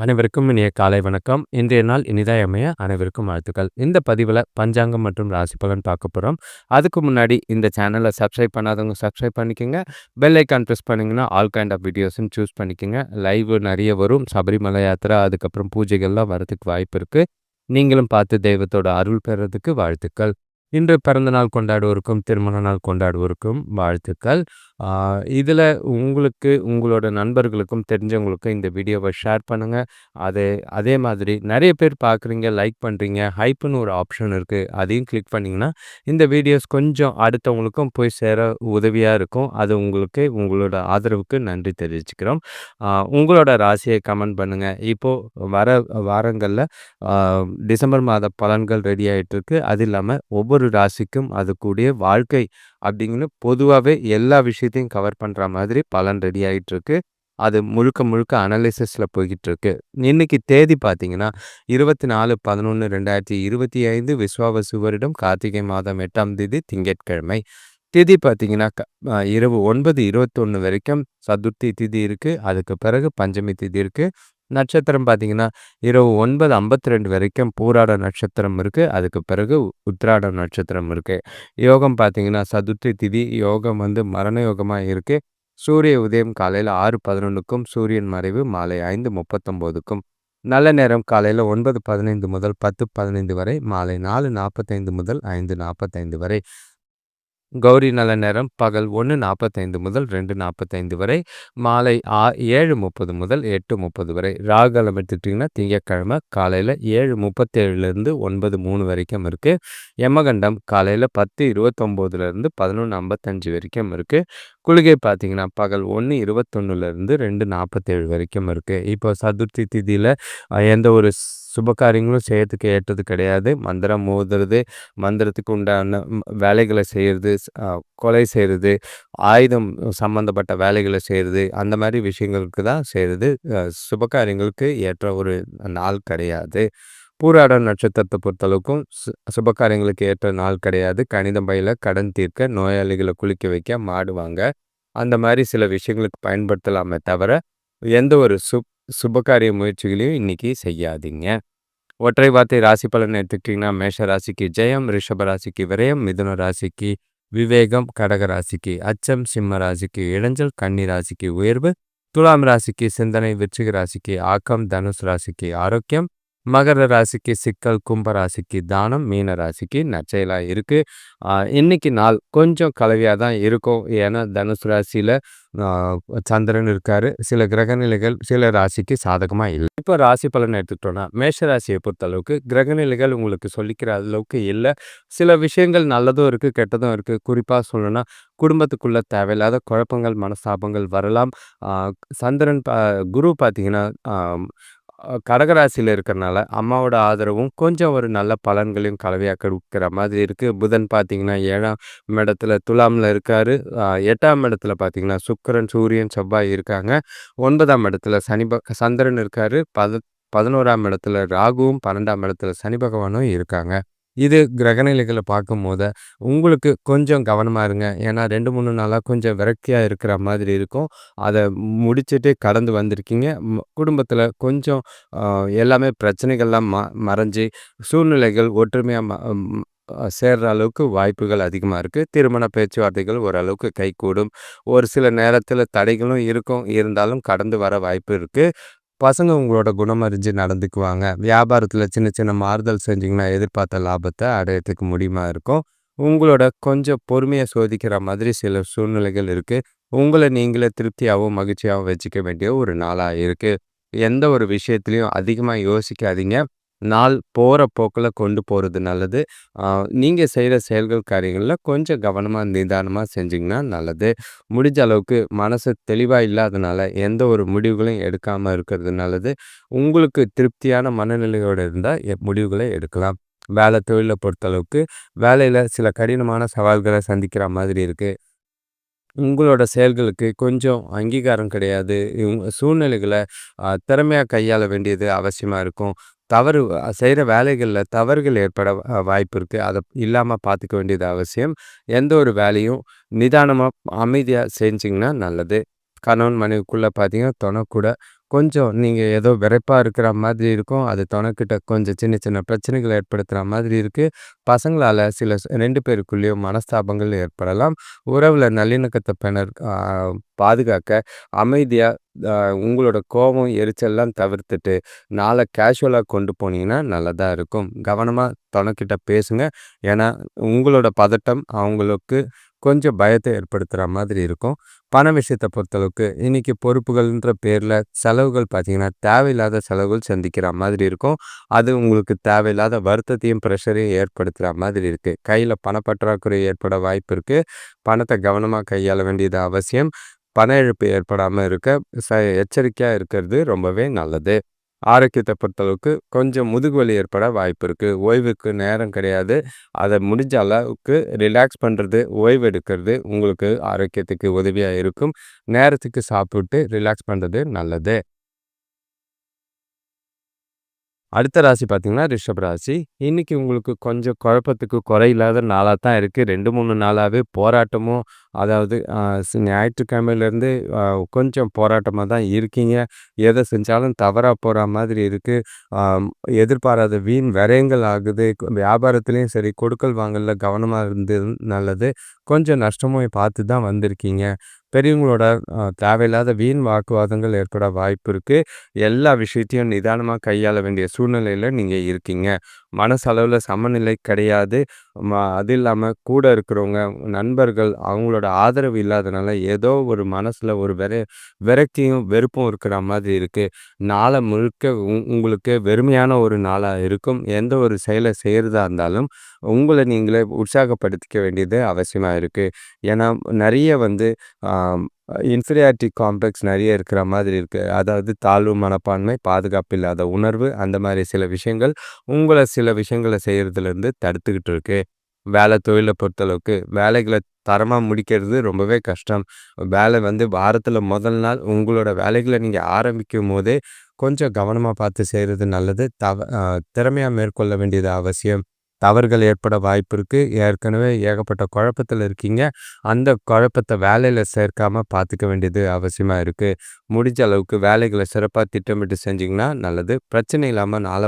அனைவருக்கும் இனிய காலை வணக்கம். இன்றைய நாள் இனிதாய் அமைய அனைவருக்கும் வாழ்த்துக்கள். இந்த பதிவுல பஞ்சாங்கம் மற்றும் ராசி பலன் பார்க்க போறோம். அதுக்கு முன்னாடி இந்த சேனல சப்ஸ்கிரைப் பண்ணாதவங்க சப்ஸ்கிரைப் பண்ணிக்கங்க. பெல் ஐகான் பிரஸ் பண்ணீங்கன்னா ஆல் கைண்ட் ஆஃப் வீடியோஸ்ன்னு சூஸ் பண்ணிக்கங்க. லைவ் நெறைய வரும். சபரிமலை யாத்திரை, அதுக்கப்புறம் பூஜைகள்லாம் வரதுக்கு வாய்ப்பு இருக்கு. நீங்களும் பார்த்து தெய்வத்தோட அருள் பெறதுக்கு வாழ்த்துக்கள். இன்று பிறந்த நாள் கொண்டாடுவோருக்கும், திருமண நாள் கொண்டாடுவோருக்கும் வாழ்த்துக்கள். இதில உங்களுக்கு, உங்களோட நண்பர்களுக்கும், தெரிஞ்சவங்களுக்கும் இந்த வீடியோவ ஷேர் பண்ணுங்க. அதே அதே மாதிரி நெறைய பேர் பார்க்குறீங்க, லைக் பண்றீங்க. ஹைப்ன்னு ஒரு ஆப்ஷன் இருக்கு. அதையும் கிளிக் பண்ணீங்கன்னா, இந்த வீடியோஸ் கொஞ்சம் அடுத்தவங்களுக்கும் போய் சேர உதவியா இருக்கும். அது உங்களுக்கு உங்களோட ஆதரவுக்கு நன்றி தெரிவிச்சுக்கிறோம். உங்களோட ராசியை கமெண்ட் பண்ணுங்க. இப்போ வர வாரங்கள்ல அ டிசம்பர் மாத பலன்கள் ரெடி ஆயிட்டிருக்கு. அது இல்லாம ஒவ்வொரு ராசிக்கும் அதுக்கூடிய வாழ்க்கை அப்படிங்கன்னு பொதுவாவே எல்லா விஷயத்தையும் கவர் பண்ற மாதிரி பலன் ரெடி ஆயிட்டிருக்கு. அது முழுக்க முழுக்க அனலைசிஸ்ல போய்க்கிட்டுருக்கு. இன்னைக்கு தேதி பார்த்தீங்கன்னா, 24/11/2025 விஸ்வாவசு வருடம் கார்த்திகை மாதம் 8ஆம் தேதி திங்கட்கிழமை. திதி பார்த்தீங்கன்னா, இரவு 9:21 வரைக்கும் சதுர்த்தி திதி இருக்கு. அதுக்கு பிறகு பஞ்சமி திதி இருக்கு. நட்சத்திரம் பார்த்தீங்கன்னா, இரவு 9:52 வரைக்கும் பூராட நட்சத்திரம் இருக்கு. அதுக்கு பிறகு உத்திராடம் நட்சத்திரம் இருக்கு. யோகம் பார்த்தீங்கன்னா, சதுர்த்தி திதி யோகம் மரண யோகமா இருக்கு. சூரிய உதயம் காலையில 6:11க்கும், சூரியன் மறைவு மாலை 5:39க்கும். நல்ல நேரம் காலையில 9:15 முதல் 10:15 வரை, மாலை 4:45 முதல் 5:45 வரை. கௌரி நல்ல நேரம் பகல் 1:45 முதல் 2:45 வரை, மாலை 7:30 முதல் 8:30 வரை. ராகு காலம் எடுத்துக்கிட்டிங்கன்னா, திங்கட்கிழமை காலையில் 7:37லேருந்து 9:03 வரைக்கும் இருக்குது. யமகண்டம் காலையில் 10:29லேருந்து 11:55 வரைக்கும் இருக்குது. குளிகை பார்த்தீங்கன்னா, பகல் 1:21லேருந்து 2:47 வரைக்கும் இருக்குது. இப்போ சதுர்த்தி திதியில் எந்த ஒரு சுபகாரியங்களும் செய்யறதுக்கு ஏற்றது கிடையாது. மந்திரம் ஓதுறது, மந்திரத்துக்கு உண்டான வேலைகளை செய்கிறது, கொலை செய்கிறது, ஆயுதம் சம்மந்தப்பட்ட வேலைகளை செய்கிறது, அந்த மாதிரி விஷயங்களுக்கு தான் செய்கிறது. சுபகாரியங்களுக்கு ஏற்ற ஒரு நாள் கிடையாது. பூராட நட்சத்திரத்தை பொறுத்தளவுக்கும் சுபகாரியங்களுக்கு ஏற்ற நாள் கிடையாது. கணிதம் பயில, கடன் தீர்க்க, நோயாளிகளை குளிக்க வைக்க, மாடு வாங்க, அந்த மாதிரி சில விஷயங்களுக்கு பயன்படுத்தலாமே தவிர எந்த ஒரு சுபகாரிய முயற்சிகளையும் இன்னைக்கு செய்யாதீங்க. ஒற்றை வார்த்தை ராசி பலன் எடுத்துக்கிட்டிங்கன்னா, மேஷ ராசிக்கு ஜெயம், ரிஷப ராசிக்கு விரயம், மிதுன ராசிக்கு விவேகம், கடக ராசிக்கு அச்சம், சிம்ம ராசிக்கு இடைஞ்சல், கன்னி ராசிக்கு உயர்வு, துலாம் ராசிக்கு சிந்தனை, விருச்சிக ராசிக்கு ஆக்கம், தனுசு ராசிக்கு ஆரோக்கியம், மகர ராசிக்கு சிக்கல், கும்ப ராசிக்கு தானம், மீன ராசிக்கு நற்செயலா இருக்கு. இன்னைக்கு நாள் கொஞ்சம் கலவையாக தான் இருக்கும். ஏன்னா தனுசு ராசியில் சந்திரன் இருக்காரு. சில கிரகநிலைகள் சில ராசிக்கு சாதகமாக இல்லை. இப்போ ராசி பலன் எடுத்துக்கிட்டோன்னா, மேஷ ராசியை பொறுத்தளவுக்கு கிரகநிலைகள் உங்களுக்கு சொல்லிக்கிற அளவுக்கு இல்லை. சில விஷயங்கள் நல்லதும் இருக்குது, கெட்டதும் இருக்குது. குறிப்பாக சொல்லணும்னா, குடும்பத்துக்குள்ள தேவையில்லாத குழப்பங்கள், மனஸ்தாபங்கள் வரலாம். சந்திரன் குரு பார்த்தீங்கன்னா, கடகராசியில் இருக்கிறனால அம்மாவோட ஆதரவும் கொஞ்சம் ஒரு நல்ல பலன்களையும் கலவையாக கொடுக்குற மாதிரி இருக்குது. புதன் பார்த்தீங்கன்னா 7ஆம் இடத்துல துலாமில் இருக்கார். 8ஆம் இடத்துல பார்த்தீங்கன்னா சுக்கிரன், சூரியன், செவ்வாய் இருக்காங்க. 9ஆம் இடத்துல சந்திரன் இருக்கார். 11ஆம் இடத்துல ராகுவும், 12ஆம் இடத்துல சனி பகவானும் இருக்காங்க. இது கிரகநிலைகளை பார்க்கும்போது உங்களுக்கு கொஞ்சம் கவனமாக இருங்க. ஏன்னா 2-3 நாளாக கொஞ்சம் விரக்தியாக இருக்கிற மாதிரி இருக்கும். அதை முடிச்சுட்டு கடந்து வந்திருக்கீங்க. குடும்பத்தில் கொஞ்சம் எல்லாமே பிரச்சனைகள்லாம் மறைஞ்சு சூழ்நிலைகள் ஒற்றுமையாக சேர்ற அளவுக்கு வாய்ப்புகள் அதிகமாக இருக்குது. திருமண பேச்சுவார்த்தைகள் ஓரளவுக்கு கைகூடும். ஒரு சில நேரத்தில் தடைகளும் இருக்கும். இருந்தாலும் கடந்து வர வாய்ப்பு இருக்குது. பசங்க உங்களோட குணம் அறிஞ்சு நடந்துக்குவாங்க. வியாபாரத்தில் சின்ன சின்ன மாறுதல் செஞ்சிங்கன்னா எதிர்பார்த்த லாபத்தை அடையறதுக்கு முடியுமா இருக்கும். உங்களோட கொஞ்சம் பொறுமையை சோதிக்கிற மாதிரி சில சூழ்நிலைகள் இருக்குது. உங்களை நீங்களே திருப்தியாகவும் மகிழ்ச்சியாகவும் வச்சுக்க வேண்டிய ஒரு நாளாக இருக்குது. எந்த ஒரு விஷயத்துலையும் அதிகமாக யோசிக்காதீங்க. நாள் போகிற போக்கில் கொண்டு போகிறது நல்லது. நீங்கள் செய்கிற செயல்கள் காரியங்களில் கொஞ்சம் கவனமாக நிதானமாக செஞ்சிங்கன்னா நல்லது. முடிஞ்ச அளவுக்கு மனசு தெளிவாக இல்லாதனால எந்த ஒரு முடிவுகளையும் எடுக்காமல் இருக்கிறது நல்லது. உங்களுக்கு திருப்தியான மனநிலையோடு இருந்தால் முடிவுகளை எடுக்கலாம். வேலை தொழிலை பொறுத்தளவுக்கு வேலையில் சில கடினமான சவால்களை சந்திக்கிற மாதிரி இருக்குது. உங்களோட செயல்களுக்கு கொஞ்சம் அங்கீகாரம் கிடையாது. சூழ்நிலைகளை திறமையாக கையாள வேண்டியது அவசியமாக இருக்கும். தவறு செய்கிற வேலைகளில் தவறுகள் ஏற்பட வாய்ப்பு இருக்குது. அதை இல்லாமல் பார்த்துக்க வேண்டியது அவசியம். எந்த ஒரு வேலையும் நிதானமாக அமைதியாக செஞ்சிங்கன்னா நல்லது. கணவன் மனைவிக்குள்ளே பார்த்தீங்கன்னா துணை கூட கொஞ்சம் நீங்க ஏதோ வெறைப்பா இருக்கிற மாதிரி இருக்கும். அது தொணக்கிட்ட கொஞ்சம் சின்ன சின்ன பிரச்சனைகள ஏற்படுத்துற மாதிரி இருக்கு. பசங்களால சில 2 பேருக்குள்ளேயும் மனஸ்தாபங்கள் ஏற்படலாம். உறவுல நல்லிணக்கத்த பாதுகாக்க அமைதியா அ உங்களோட கோபம், எரிச்சல்லாம் தவிர்த்துட்டு, நாள கேஷுவலா கொண்டு போனீங்கன்னா நல்லதா இருக்கும். கவனமா தொணக்கிட்ட பேசுங்க. ஏன்னா, உங்களோட பதட்டம் அவங்களுக்கு கொஞ்சம் பயத்த ஏற்படுத்துற மாதிரி இருக்கும். பண விஷயத்த பொறுத்தளவுக்கு, இன்னைக்கு பொறுப்புகள்ன்ற பேர்ல செலவுகள் பார்த்தீங்கன்னா, தேவையில்லாத செலவுகள் சந்திக்கிற மாதிரி இருக்கும். அது உங்களுக்கு தேவையில்லாத வருத்தத்தையும், பிரஷரையும் ஏற்படுத்துற மாதிரி இருக்கு. கையில பணப்பற்றாக்குறை ஏற்பட வாய்ப்பு இருக்கு. பணத்த கவனமா கையாள வேண்டியது அவசியம். பண இழப்பு ஏற்படாம இருக்க ச எச்சரிக்கையா இருக்கிறது ரொம்பவே நல்லது. ஆரோக்கியத்த பொறுத்தளவுக்கு கொஞ்சம் முதுகு வலி ஏற்பட வாய்ப்பு இருக்கு. ஓய்வுக்கு நேரம் கிடையாது. அத முடிஞ்ச அளவுக்கு ரிலாக்ஸ் பண்றது, ஓய்வு எடுக்கிறது உங்களுக்கு ஆரோக்கியத்துக்கு உதவியா இருக்கும். நேரத்துக்கு சாப்பிட்டு ரிலாக்ஸ் பண்றது நல்லது. அடுத்த ராசி பார்த்தீங்கன்னா, ரிஷப ராசி. இன்னைக்கு உங்களுக்கு கொஞ்சம் குழப்பத்துக்கு குறையில்லாத நாளா தான் இருக்கு. 2, 3 நாளாவே போராட்டமும் அதாவது ஞாயிற்றுக்கிழமையிலேருந்து கொஞ்சம் போராட்டமா தான் இருக்கீங்க. எத செஞ்சாலும் தவறா போற மாதிரி இருக்கு. ஆம் எதிர்பாராத வீண் விரயங்கள் ஆகுது. வியாபாரத்திலயும் சரி, கொடுக்கல் வாங்கல்ல கவனமா இருந்தது நல்லது. கொஞ்சம் நஷ்டமும் பார்த்து தான் வந்திருக்கீங்க. பெரியவங்களோட தேவையில்லாத வீண் வாக்குவாதங்கள் ஏற்பட வாய்ப்பு இருக்கு. எல்லா விஷயத்தையும் நிதானமா கையாள வேண்டிய சூழ்நிலையில நீங்க இருக்கீங்க. மனசளவுல சமநிலை கிடையாது. அது இல்லாம கூட இருக்கிறவங்க, நண்பர்கள் அவங்களோட ஆதரவு இல்லாதனால ஏதோ ஒரு மனசுல ஒரு விரக்தியும், வெறுப்பும் இருக்கிற மாதிரி இருக்கு. நாள முழுக்க உங்களுக்கு வெறுமையான ஒரு நாளா இருக்கும். எந்த ஒரு செயல செய்றதா இருந்தாலும், உங்கள நீங்களே உற்சாகப்படுத்திக்க வேண்டியது அவசியமா இருக்கு. ஏன்னா நெறைய வந்து ஆ இன்ஃபீரியாரிட்டி காம்ப்ளெக்ஸ் நெறைய இருக்கிற மாதிரி இருக்கு. அதாவது தாழ்வு மனப்பான்மை, பாதுகாப்பு இல்லாத உணர்வு, அந்த மாரி சில விஷயங்கள் உங்கள சில விஷயங்கள செய்றதுலேருந்து தடுத்துக்கிட்டு இருக்கு. தொழில பொறுத்தளவுக்கு வேலைகள தரமா முடிக்கிறது ரொம்பவே கஷ்டம். வேலை வந்து வாரத்தில முதல் நாள் உங்களோட வேலைகள நீங்க ஆரம்பிக்கும்போதே கொஞ்சம் கவனமா பார்த்து செய்றது நல்லது. திறமையா மேற்கொள்ள வேண்டியது அவசியம். தவறுகள் ஏற்பட வாய்ப்பு இருக்கு. ஏற்கனவே ஏகப்பட்ட குழப்பத்தில இருக்கீங்க. அந்த குழப்பத்த வேலையில சேர்க்காம பார்த்துக்க வேண்டியது அவசியமா இருக்கு. முடிஞ்ச அளவுக்கு வேலைகள சிறப்பா திட்டமிட்டு செஞ்சீங்கன்னா நல்லது. பிரச்சனை இல்லாம நாள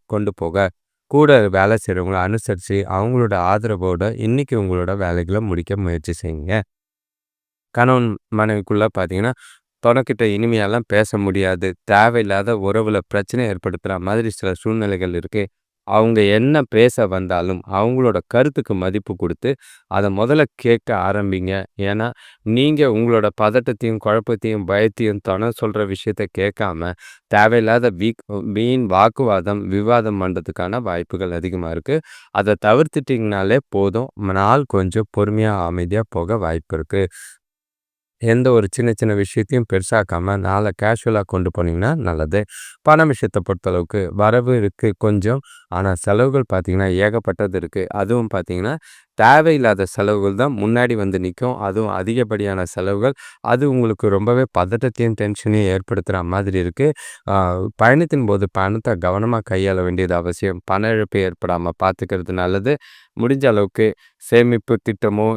கொண்டு போக கூட வேலை செய்றவங்கள அனுசரிச்சு, அவங்களோட ஆதரவோட இன்னைக்கு உங்களோட வேலைகள முடிக்க முயற்சி செய்யுங்க. கணவன் மனைவிக்குள்ள பார்த்தீங்கன்னா, தொணக்கிட்ட இனிமையாலாம் பேச முடியாது. தேவையில்லாத உறவுல பிரச்சனை ஏற்படுத்துற மாதிரி சில சூழ்நிலைகள் இருக்கு. அவங்க என்ன பேச வந்தாலும், அவங்களோட கருத்துக்கு மதிப்பு குடுத்து, அத முதல்ல கேட்க ஆரம்பிங்க. ஏன்னா, நீங்க உங்களோட பதட்டத்தையும், குழப்பத்தையும், பயத்தையும் சொல்ற விஷயத்த கேட்காம, தேவையில்லாத வீண் வாக்குவாதம், விவாதம் பண்றதுக்கான வாய்ப்புகள் அதிகமா இருக்கு. அத தவிர்த்துட்டீங்கனாலே போதும். நாள் கொஞ்சம் பொறுமையா, அமைதியா போக வாய்ப்பு இருக்கு. எந்த ஒரு சின்ன சின்ன விஷயத்தையும் பெருசாக்காம நாள கேஷுவலா கொண்டு போனீங்கன்னா நல்லது. பண விஷயத்த பொறுத்தளவுக்கு வரவு இருக்கு கொஞ்சம். ஆனா செலவுகள் பார்த்தீங்கன்னா, ஏகப்பட்டது இருக்கு. அதுவும் பார்த்தீங்கன்னா, தேவையில்லாத செலவுகள் தான் முன்னாடி வந்து நிக்கும். அதுவும் அதிகப்படியான செலவுகள். அது உங்களுக்கு ரொம்பவே பதட்டத்தையும், டென்ஷனையும் ஏற்படுத்துற மாதிரி இருக்கு. ஆ பயணத்தின் போது பணத்த கவனமா கையாள வேண்டியது அவசியம். பண இழப்பு ஏற்படாம பார்த்துக்கிறது நல்லது. முடிஞ்ச அளவுக்கு சேமிப்பு திட்டமோ,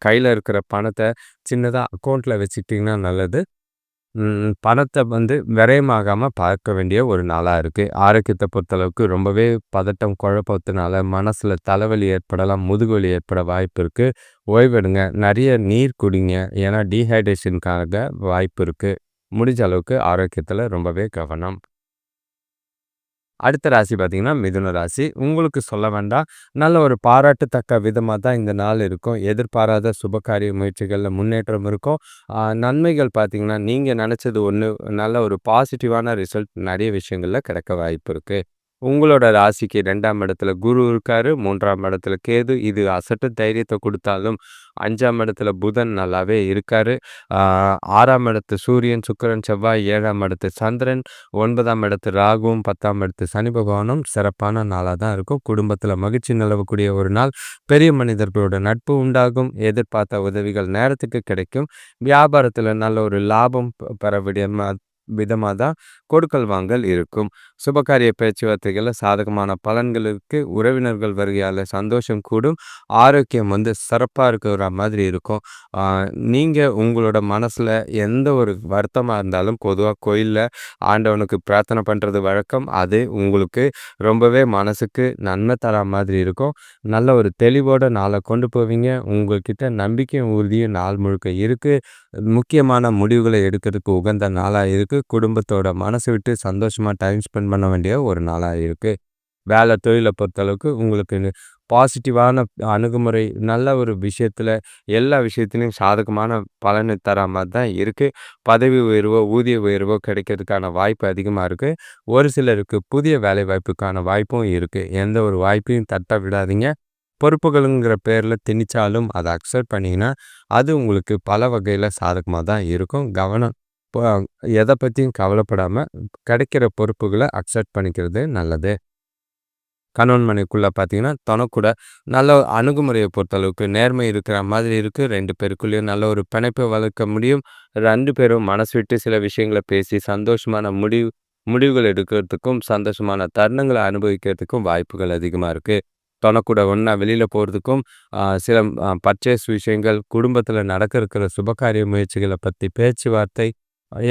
கையில இருக்கிற பணத்த சின்னதா அக்கவுண்ட்ல வச்சுக்கிட்டீங்கன்னா நல்லது. பணத்த வந்து விரயமாகாம பார்க்க வேண்டிய ஒரு நாளா இருக்கு. ஆரோக்கியத்த பொறுத்தளவுக்கு ரொம்பவே பதட்டம், குழப்பத்தினால மனசுல தலைவலி ஏற்படலாம், முதுகு வலி ஏற்பட வாய்ப்பு இருக்கு. ஓய்வெடுங்க. நெறைய நீர் குடிங்க. ஏன்னா டீஹைட்ரேஷனுக்காக வாய்ப்பு இருக்கு. முடிஞ்ச அளவுக்கு ஆரோக்கியத்துல ரொம்பவே கவனம். அடுத்த ராசி பார்த்தீங்கன்னா, மிதுன ராசி. உங்களுக்கு சொல்ல வேண்டாம். நல்ல ஒரு பாராட்டத்தக்க விதமா தான் இந்த நாள் இருக்கும். எதிர்பாராத சுபகாரிய முயற்சிகள்ல முன்னேற்றம் இருக்கும். நன்மைகள் பார்த்தீங்கன்னா, நீங்க நெனச்சது ஒண்ணு, நல்ல ஒரு பாசிட்டிவான ரிசல்ட் நெறைய விஷயங்கள்ல கிடைக்க வாய்ப்பு இருக்கு. உங்களோட ராசிக்கு 2ஆம் இடத்துல குரு இருக்காரு. 3ஆம் இடத்துல கேது. இது அசட்டு தைரியத்த குடுத்தாலும், 5ஆம் இடத்துல புதன் நல்லாவே இருக்காரு. ஆ 6ஆம் இடத்து சூரியன், சுக்கிரன், செவ்வாய், 7ஆம் இடத்து சந்திரன், 9ஆம் இடத்து ராகுவும், 10ஆம் இடத்து சனி பகவானும் சிறப்பான நாளா தான் இருக்கும். குடும்பத்தில மகிழ்ச்சி நிலவக்கூடிய ஒரு நாள். பெரிய மனிதர்களோட நட்பு உண்டாகும். எதிர்பார்த்த உதவிகள் நேரத்துக்கு கிடைக்கும். வியாபாரத்தில நல்ல ஒரு லாபம் பெற விதமா தான் கொடுக்கல் வாங்கல் இருக்கும். சுபகாரிய பேச்சுவார்த்தைகள்ல சாதகமான பலன்கள் இருக்கு. உறவினர்கள் வருகையால சந்தோஷம் கூடும். ஆரோக்கியம் சிறப்பா இருக்கிற மாதிரி இருக்கும். ஆ நீங்க உங்களோட மனசுல எந்த ஒரு வருத்தமா இருந்தாலும் பொதுவா கோயில்ல ஆண்டவனுக்கு பிரார்த்தனை பண்றது வழக்கம். அது உங்களுக்கு ரொம்பவே மனசுக்கு நன்மை தரா மாதிரி இருக்கும். நல்ல ஒரு தெளிவோட நாள கொண்டு போவீங்க. உங்ககிட்ட நம்பிக்கையும், உறுதியும் நாள் முழுக்க இருக்கு. முக்கியமான முடிவுகள எடுக்கிறதுக்கு உகந்த நாளா இருக்கு. குடும்பத்தோட மனசு விட்டு சந்தோஷமா டைம் ஸ்பெண்ட் பண்ண வேண்டிய ஒரு நாளா இருக்கு. வேலை, தொழில பொறுத்தளவுக்கு உங்களுக்கு பாசிட்டிவான அணுகுமுறை, நல்ல ஒரு விஷயத்துல எல்லா விஷயத்திலயும் சாதகமான பலனை தரா மாரி தான் இருக்கு. பதவி உயர்வோ, ஊதிய உயர்வோ கிடைக்கிறதுக்கான வாய்ப்பு அதிகமா இருக்கு. ஒரு சிலருக்கு புதிய வேலைவாய்ப்புக்கான வாய்ப்பும் இருக்கு. எந்த ஒரு வாய்ப்பையும் தட்ட விடாதீங்க. பொறுப்புகளுங்கிற பேர்ல திணிச்சாலும் அத அக்செப்ட் பண்ணீங்கன்னா, அது உங்களுக்கு பல வகையில சாதகமா தான் இருக்கும். கவனம் ப எத பத்தியும் கவலைப்படாம கிடைக்கிற பொறுப்புகள அக்செப்ட் பண்ணிக்கிறது நல்லது. கணவன் மனைவிக்குள்ள பார்த்தீங்கன்னா, தனக்கூட நல்ல அணுகுமுறைய பொறுத்தளவுக்கு நேர்மை இருக்கிற மாதிரி இருக்கு. 2 பேருக்குள்ளேயும் நல்ல ஒரு பிணைப்ப வளர்க்க முடியும். 2 பேரும் மனசு விட்டு சில விஷயங்கள பேசி சந்தோஷமான முடிவுகள் எடுக்கிறதுக்கும், சந்தோஷமான தருணங்கள அனுபவிக்கிறதுக்கும் வாய்ப்புகள் அதிகமா இருக்கு. தனக்கூட ஒண்ணா வெளியில போறதுக்கும், சில பர்ச்சேஸ் விஷயங்கள், குடும்பத்தில நடக்க இருக்கிற சுபகாரிய முயற்சிகள பத்தி பேச்சுவார்த்தை,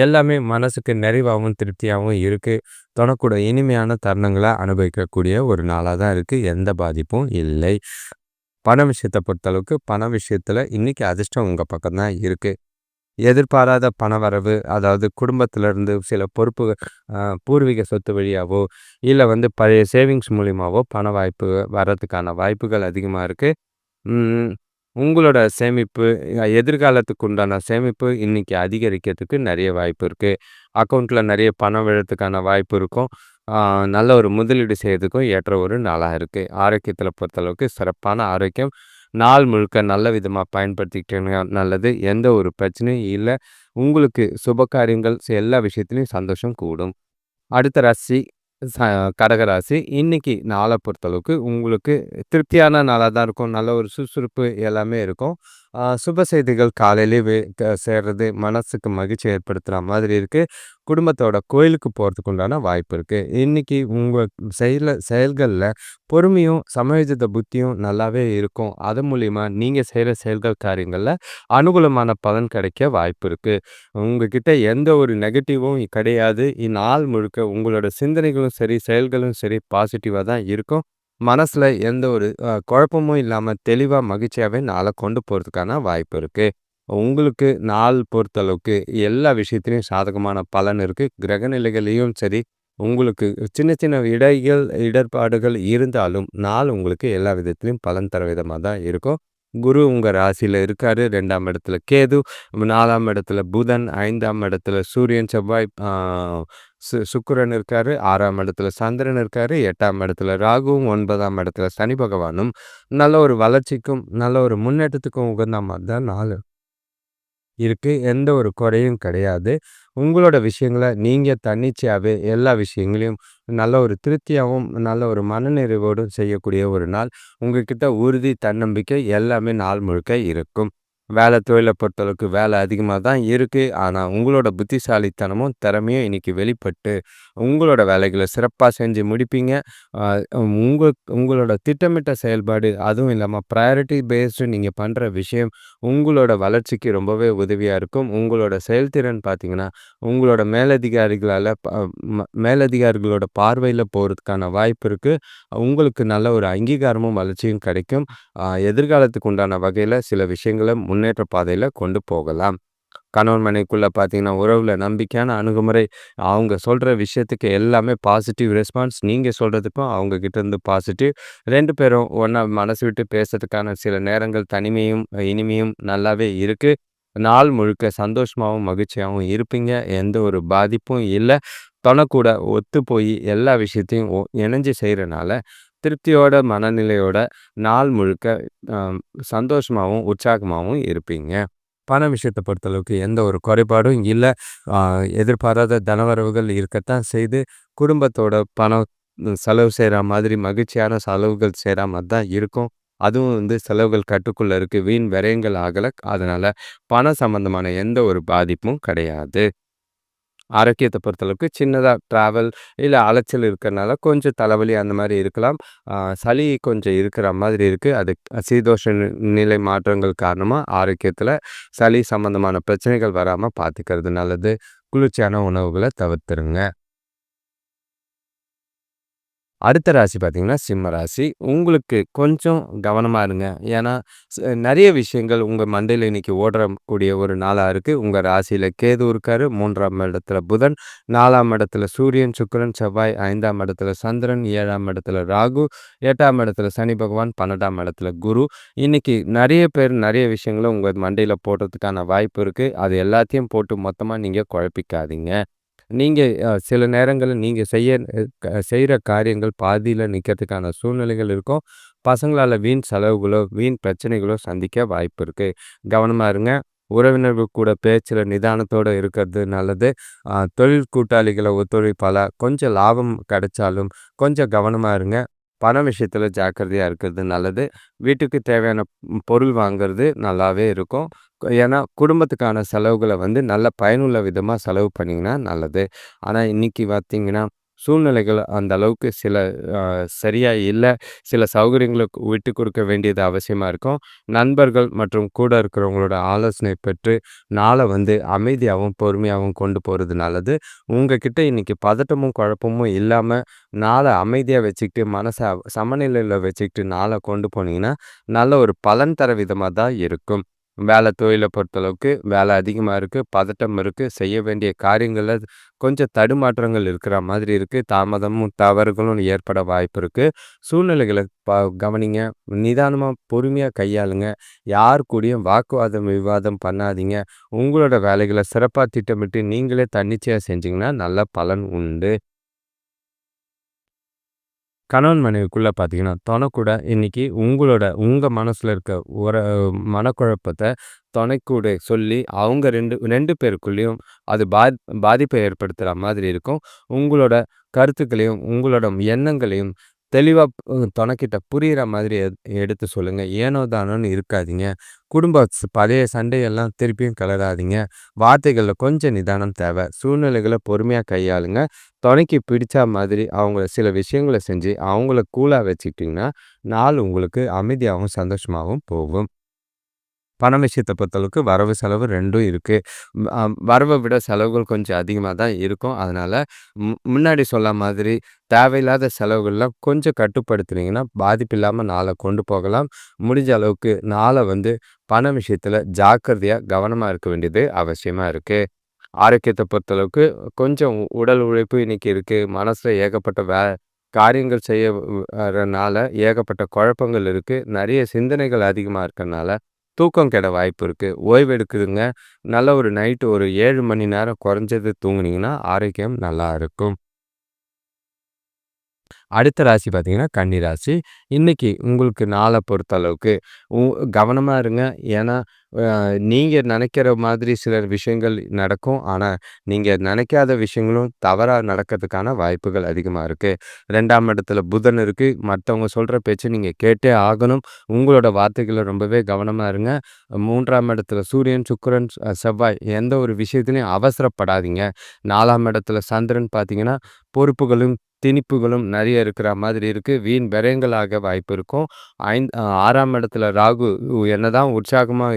எல்லாமே மனசுக்கு நிறைவாவும், திருப்தியாவும் இருக்கு. தொடக்கூட இனிமையான தருணங்கள அனுபவிக்கக்கூடிய ஒரு நாளா தான் இருக்கு. எந்த பாதிப்பும் இல்லை. பண விஷயத்த பொறுத்தளவுக்கு, பண விஷயத்துல இன்னைக்கு அதிர்ஷ்டம் உங்க பக்கம் தான் இருக்கு. எதிர்பாராத பணவரவு, அதாவது குடும்பத்திலருந்து சில பொறுப்பு பூர்வீக சொத்து வழியாவோ, இல்ல பழைய சேவிங்ஸ் மூலியமாவோ பண வாய்ப்பு வர்றதுக்கான வாய்ப்புகள் அதிகமா இருக்கு. ம். உங்களோட சேமிப்பு, எதிர்காலத்துக்கு உண்டான சேமிப்பு இன்னைக்கு அதிகரிக்கிறதுக்கு நெறைய வாய்ப்பு இருக்கு. அக்கவுண்ட்ல நெறைய பணம் விழறதுக்கான வாய்ப்பு இருக்கும். ஆ நல்ல ஒரு முதலீடு செய்றதுக்கும் ஏற்ற ஒரு நாளா இருக்கு. ஆரோக்கியத்தில பொறுத்தளவுக்கு சிறப்பான ஆரோக்கியம். நாள் முழுக்க நல்ல விதமா பயன்படுத்திக்கிட்டீங்கன்னா நல்லது. எந்த ஒரு பிரச்சனையும் இல்ல. உங்களுக்கு சுப காரியங்கள் எல்லா விஷயத்திலயும் சந்தோஷம் கூடும். அடுத்த ராசி ச கடக ராசி. இன்னைக்கு நாள பொறுத்தளவுக்கு உங்களுக்கு திருப்தியான நாளா தான் இருக்கும். நல்ல ஒரு சுறுசுறுப்பு எல்லாமே இருக்கும். சுப செய்திகள் காலையிலேயே சேர்றது மனசுக்கு மகிழ்ச்சி ஏற்படுத்துற மாதிரி இருக்கு. குடும்பத்தோட கோயிலுக்கு போறதுக்கு உண்டான வாய்ப்பு இருக்கு. இன்னைக்கு உங்க செயல்கள்ல பொறுமையும், சமயோஜித புத்தியும் நல்லாவே இருக்கும். அது மூலியமா நீங்க செய்ற செயல்கள், காரியங்கள்ல அனுகூலமான பலன் கிடைக்க வாய்ப்பு இருக்கு. உங்ககிட்ட எந்த ஒரு நெகட்டிவும் கிடையாது. இந்நாள் முழுக்க உங்களோட சிந்தனைகளும் சரி, செயல்களும் சரி பாசிட்டிவா தான் இருக்கும். மனசுல எந்த ஒரு குழப்பமும் இல்லாம தெளிவா, மகிழ்ச்சியாவே நாள கொண்டு போறதுக்கான வாய்ப்பு இருக்கு. உங்களுக்கு நாள் பொறுத்தளவுக்கு எல்லா விஷயத்திலயும் சாதகமான பலன் இருக்கு. கிரக நிலைகள்லயும் சரி, உங்களுக்கு சின்ன சின்ன இடர்பாடுகள் இருந்தாலும், நாள் உங்களுக்கு எல்லா விதத்திலயும் பலன் தர விதமா தான் இருக்கும். குரு உங்க ராசியில இருக்காரு. 2ஆம் இடத்துல கேது, 4ஆம் இடத்துல புதன், 5ஆம் இடத்துல சூரியன், செவ்வாய், சுக்கிரன் இருக்காரு. 6ஆம் இடத்துல சந்திரன் இருக்காரு. 8ஆம் இடத்துல ராகுவும், 9ஆம் இடத்துல சனி பகவானும் நல்ல ஒரு வளர்ச்சிக்கும், நல்ல ஒரு முன்னேற்றத்துக்கும் உகந்த மாரி தான் நாளு இருக்கு. எந்த ஒரு குறையும் கிடையாது. உங்களோட விஷயங்கள நீங்க தன்னிச்சையாவே எல்லா விஷயங்களையும் நல்ல ஒரு திருப்தியாவும், நல்ல ஒரு மனநிறைவோடும் செய்யக்கூடிய ஒரு நாள். உங்ககிட்ட உறுதி, தன்னம்பிக்கை எல்லாமே நாள் முழுக்க இருக்கும். வேலை தொழில பொறுத்தளவுக்கு வேலை அதிகமா தான் இருக்கு. ஆனா, உங்களோட புத்திசாலித்தனமும், திறமையும் இன்னைக்கு வெளிப்பட்டு, உங்களோட வேலைகள சிறப்பா செஞ்சு முடிப்பீங்க. அ உங்க உங்களோட திட்டமிட்ட செயல்பாடு, அதுவும் இல்லாம பிரையாரிட்டி பேஸ்டு நீங்க பண்ற விஷயம் உங்களோட வளர்ச்சிக்கு ரொம்பவே உதவியா இருக்கும். உங்களோட செயல்திறன் பார்த்தீங்கன்னா, உங்களோட மேலதிகாரிகளால மேலதிகாரிகளோட பார்வையில போறதுக்கான வாய்ப்பு இருக்கு. உங்களுக்கு நல்ல ஒரு அங்கீகாரமும், வளர்ச்சியும் கிடைக்கும். எதிர்காலத்துக்கு உண்டான வகையில சில விஷயங்கள முன்னேற்ற பாதையில கொண்டு போகலாம். கணவன் மனைவிக்குள்ள பார்த்தீங்கன்னா, உறவுல நம்பிக்கையான அணுகுமுறை, அவங்க சொல்ற விஷயத்துக்கு எல்லாமே பாசிட்டிவ் ரெஸ்பான்ஸ். நீங்க சொல்றதுக்கும் அவங்க கிட்ட இருந்து பாசிட்டிவ். 2 பேரும் ஒண்ணா மனசு விட்டு பேசுறதுக்கான சில நேரங்கள் தனிமையும், இனிமையும் நல்லாவே இருக்கு. நாள் முழுக்க சந்தோஷமாவும், மகிழ்ச்சியாவும் இருப்பீங்க. எந்த ஒரு பாதிப்பும் இல்ல. தொணக்கூட ஒத்து போயி எல்லா விஷயத்தையும் இணஞ்சு செய்றனால, திருப்தியோட, மனநிலையோட நாள் முழுக்க அ சந்தோஷமாவும், உற்சாகமாவும் இருப்பீங்க. பண விஷயத்த பொறுத்தளவுக்கு எந்த ஒரு குறைபாடும் இல்ல. அ எதிர்பாராத தனவரவுகள் இருக்கத்தான் செய்து, குடும்பத்தோட பணம் செலவு செய்ற மாதிரி மகிழ்ச்சியான செலவுகள் செய்ற மாரி தான் இருக்கும். அதுவும் செலவுகள் கட்டுக்குள்ள இருக்கு. வீண் விரயங்கள் ஆகல. அதனால பணம் சம்பந்தமான எந்த ஒரு பாதிப்பும் கிடையாது. ஆரோக்கியத்த பொறுத்தளவுக்கு சின்னதா ட்ராவல் இல்ல அலைச்சல் இருக்கறனால கொஞ்சம் தலைவலி அந்த மாரி இருக்கலாம். சளி கொஞ்சம் இருக்கிற மாதிரி இருக்கு. அது சீதோஷ நிலை மாற்றங்கள் காரணமா ஆரோக்கியத்தில சளி சம்மந்தமான பிரச்சனைகள் வராம பார்த்துக்கிறது நல்லது. குளிர்ச்சியான உணவுகள தவிர்த்துருங்க. அடுத்த ராசி பார்த்தீங்கன்னா, சிம்ம ராசி. உங்களுக்கு கொஞ்சம் கவனமா இருங்க. ஏன்னா, ஸ் நெறைய விஷயங்கள் உங்க மண்டையில இன்னைக்கு ஓடக்கூடிய ஒரு நாளா இருக்கு. உங்க ராசியில கேது இருக்காரு, 3ஆம் இடத்துல புதன், 4ஆம் இடத்துல சூரியன், சுக்கிரன், செவ்வாய், 5ஆம் இடத்துல சந்திரன், 7ஆம் இடத்துல ராகு, 8ஆம் இடத்துல சனி பகவான், 12ஆம் இடத்துல குரு. இன்னைக்கு நெறைய பேர் நெறைய விஷயங்கள உங்க மண்டையில போடுறதுக்கான வாய்ப்பு இருக்கு. அது எல்லாத்தையும் போட்டு மொத்தமா நீங்க குழப்பிக்காதீங்க. நீங்க சில நேரங்கள்ல நீங்க செய்ற காரியங்கள் பாதியில நிக்கிறதுக்கான சூழ்நிலைகள் இருக்கும். பசங்களால வீண் செலவுகளோ, வீண் பிரச்சனைகளோ சந்திக்க வாய்ப்பு இருக்கு. கவனமா இருங்க. உறவினர்கள் கூட பேச்சுல நிதானத்தோட இருக்கிறது நல்லது. தொழில் கூட்டாளிகள ஒத்துழைப்பால கொஞ்சம் லாபம் கிடைச்சாலும் கொஞ்சம் கவனமா இருங்க. பண விஷயத்துல ஜாக்கிரதையா இருக்கிறது நல்லது. வீட்டுக்கு தேவையான பொருள் வாங்குறது நல்லாவே இருக்கும். ஏன்னா, குடும்பத்துக்கான செலவுகள நல்ல பயனுள்ள விதமா செலவு பண்ணீங்கன்னா நல்லது. ஆனா, இன்னைக்கு பார்த்தீங்கன்னா, சூழ்நிலைகள் அந்த அளவுக்கு சில அ சரியா இல்ல. சில சௌகரியங்கள விட்டுக் கொடுக்க வேண்டியது அவசியமா இருக்கும். நண்பர்கள் மற்றும் கூட இருக்கிறவங்களோட ஆலோசனை பெற்று நாள அமைதியாவும், பொறுமையாவும் கொண்டு போறது நல்லது. உங்ககிட்ட இன்னைக்கு பதட்டமும், குழப்பமும் இல்லாம நாள அமைதியா வச்சுக்கிட்டு, மனச சமநிலையில வச்சுக்கிட்டு நாள கொண்டு போனீங்கன்னா, நல்ல ஒரு பலன் தர விதமா தான் இருக்கும். தொழில பொறுத்தளவுக்கு வேலை அதிகமா இருக்கு, பதட்டம் இருக்கு, செய்ய வேண்டிய காரியங்கள்ல கொஞ்சம் தடுமாற்றங்கள் இருக்கிற மாதிரி இருக்கு. தாமதமும், தவறுகளும் ஏற்பட வாய்ப்பு இருக்கு. சூழ்நிலைகள கவனிங்க. நிதானமா, பொறுமையா கையாளுங்க. யார் கூடயும் வாக்குவாதம், விவாதம் பண்ணாதீங்க. உங்களோட வேலைகள சிறப்பா திட்டமிட்டு நீங்களே தன்னிச்சையா செஞ்சீங்கன்னா, நல்ல பலன் உண்டு. கணவன் மனைவிக்குள்ள பார்த்தீங்கன்னா, தொண கூட இன்னைக்கு உங்க மனசுல இருக்க ஒரு மனக்குழப்பத்த தொணைக்கூட சொல்லி, அவங்க 2 பேருக்குள்ளயும் அது பாதிப்பை ஏற்படுத்துற மாதிரி இருக்கும். உங்களோட கருத்துக்களையும், உங்களோட எண்ணங்களையும் தெளிவா தொணைக்கிட்ட புரியிற மாதிரி எடுத்து சொல்லுங்க. ஏனோ தானோன்னு இருக்காதீங்க. குடும்ப பழைய சண்டையெல்லாம் திருப்பியும் கிளறாதீங்க. வார்த்தைகள்ல கொஞ்சம் நிதானம் தேவை. சூழ்நிலைகள பொறுமையா கையாளுங்க. தொணைக்கு பிடிச்சா மாதிரி அவங்கள சில விஷயங்கள செஞ்சு, அவங்கள கூலா வச்சுக்கிட்டீங்கன்னா, நாள் உங்களுக்கு அமைதியாவும், சந்தோஷமாவும் போகும். பண விஷயத்த பொறுத்தளவுக்கு வரவு, செலவு 2ம் இருக்கு. ம் அ வரவ விட செலவுகள் கொஞ்சம் அதிகமா தான் இருக்கும். அதனால முன்னாடி சொன்ன மாதிரி தேவையில்லாத செலவுகள்லாம் கொஞ்சம் கட்டுப்படுத்துனீங்கன்னா, பாதிப்பில்லாம நாள கொண்டு போகலாம். முடிஞ்ச அளவுக்கு நாள பண விஷயத்துல ஜாக்கிரதையா, கவனமா இருக்க வேண்டியது அவசியமா இருக்கு. ஆரோக்கியத்த பொறுத்தளவுக்கு கொஞ்சம் உடல் உழைப்பு இன்னைக்கு இருக்கு. மனசுல ஏகப்பட்ட காரியங்கள் செய்ய ரனால ஏகப்பட்ட குழப்பங்கள் இருக்கு. நெறைய சிந்தனைகள் அதிகமா இருக்கனால, தூக்கம் கெட வாய்ப்பு இருக்கு. ஓய்வு எடுக்குதுங்க. நல்ல ஒரு நைட்டு ஒரு 7 மணி நேரம் குறைஞ்சது தூங்குனீங்கன்னா, ஆரோக்கியம் நல்லா இருக்கும். அடுத்த ராசி பார்த்தீங்கன்னா, கன்னி ராசி. இன்னைக்கு உங்களுக்கு நாள பொறுத்த அளவுக்கு உ கவனமா இருங்க. ஏன்னா, நீங்க நெனைக்கிற மாதிரி சில விஷயங்கள் நடக்கும். ஆனா, நீங்க நெனைக்காத விஷயங்களும் தவறா நடக்கிறதுக்கான வாய்ப்புகள் அதிகமா இருக்கு. 2ஆம் இடத்துல புதன் இருக்கு. மத்தவங்க சொல்ற பேச்ச நீங்க கேட்டே ஆகணும். உங்களோட வார்த்தைகள்ல ரொம்பவே கவனமா இருங்க. 3ஆம் இடத்துல சூரியன், சுக்கிரன், செவ்வாய் எந்த ஒரு விஷயத்திலயும் அவசரப்படாதீங்க. 4ஆம் இடத்துல சந்திரன் பார்த்தீங்கன்னா, பொறுப்புகளும் திணிப்புகளும் நெறைய இருக்கிற மாதிரி இருக்கு. வீண் விரயங்கள் வாய்ப்பு இருக்கும். 6ஆம் இடத்துல ராகு என்னதான் உற்சாகமா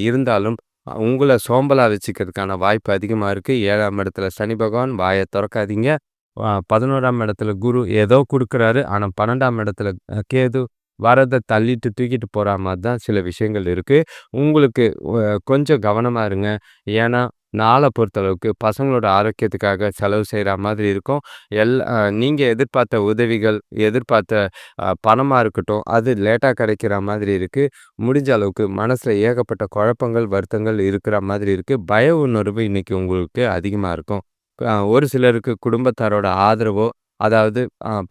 இருந்தாலும், உங்கள சோம்பலா வச்சுக்கிறதுக்கான வாய்ப்பு அதிகமா இருக்கு. 7ஆம் இடத்துல சனி பகவான் வாய தொறக்காதீங்க. 11ஆம் இடத்துல குரு ஏதோ குடுக்குறாரு. ஆனா 12ஆம் இடத்துல கேது வரத தள்ளிட்டு தூக்கிட்டு போற மாரி தான் சில விஷயங்கள் இருக்கு. உங்களுக்கு கொஞ்சம் கவனமா இருங்க. ஏன்னா, நாள பொறுத்தளவுக்கு பசங்களோட ஆரோக்கியத்துக்காக செலவு செய்ற மாதிரி இருக்கும். நீங்க எதிர்பார்த்த உதவிகள், எதிர்பார்த்த பணமா இருக்கட்டும், அது லேட்டா கிடைக்கிற மாதிரி இருக்கு. முடிஞ்ச அளவுக்கு மனசுல ஏகப்பட்ட குழப்பங்கள், வருத்தங்கள் இருக்கிற மாதிரி இருக்கு. பய உணர்வு இன்னைக்கு உங்களுக்கு அதிகமா இருக்கும். ஒரு சிலருக்கு குடும்பத்தாரோட ஆதரவோ, அதாவது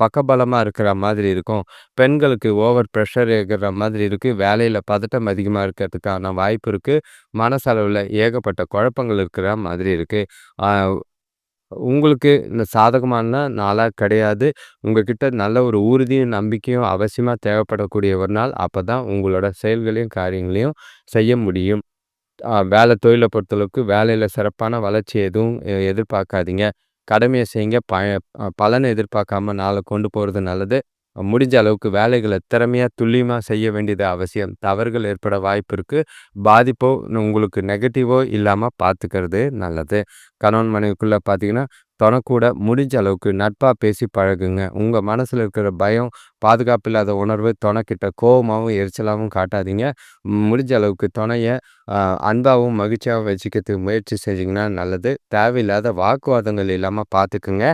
பக்கபலமா இருக்கிற மாதிரி இருக்கும். பெண்களுக்கு ஓவர் பிரஷர் ஏகுற மாதிரி இருக்கு. வேலையில பதட்டம் அதிகமா இருக்கிறதுக்கான வாய்ப்பு இருக்கு. மனசளவுல ஏகப்பட்ட குழப்பங்கள் இருக்கிற மாதிரி இருக்கு. ஆ உங்களுக்கு இந்த சாதகமான நாளா கிடையாது. உங்ககிட்ட நல்ல ஒரு உறுதியும், நம்பிக்கையும் அவசியமா தேவைப்படக்கூடிய ஒரு நாள். அப்பதான் உங்களோட செயல்களையும், காரியங்களையும் செய்ய முடியும். வேலை தொழில பொறுத்தளவுக்கு வேலையில சிறப்பான வளர்ச்சி எதுவும் எதிர்பார்க்காதீங்க. கடமைய செய்யுங்க. பலன எதிர்பார்க்காம நாள கொண்டு போறது நல்லது. முடிஞ்ச அளவுக்கு வேலைகள திறமையா, துல்லியமா செய்ய வேண்டியது அவசியம். தவறுகள் ஏற்பட வாய்ப்பு இருக்கு. பாதிப்போ உங்களுக்கு நெகட்டிவோ இல்லாம பார்த்துக்கிறது நல்லது. கணவன் மனைவிக்குள்ள பார்த்தீங்கன்னா, தொணக்கூட முடிஞ்ச அளவுக்கு நட்பா பேசி பழகுங்க. உங்க மனசுல இருக்கிற பயம், பாதுகாப்பு இல்லாத உணர்வு தொணக்கிட்ட கோவமாவும், எரிச்சலாவும் காட்டாதீங்க. முடிஞ்ச அளவுக்கு தொணைய அ அன்பாவும், மகிழ்ச்சியாவும் வச்சுக்கிறதுக்கு முயற்சி செஞ்சீங்கன்னா நல்லது. தேவையில்லாத வாக்குவாதங்கள் இல்லாம பார்த்துக்குங்க.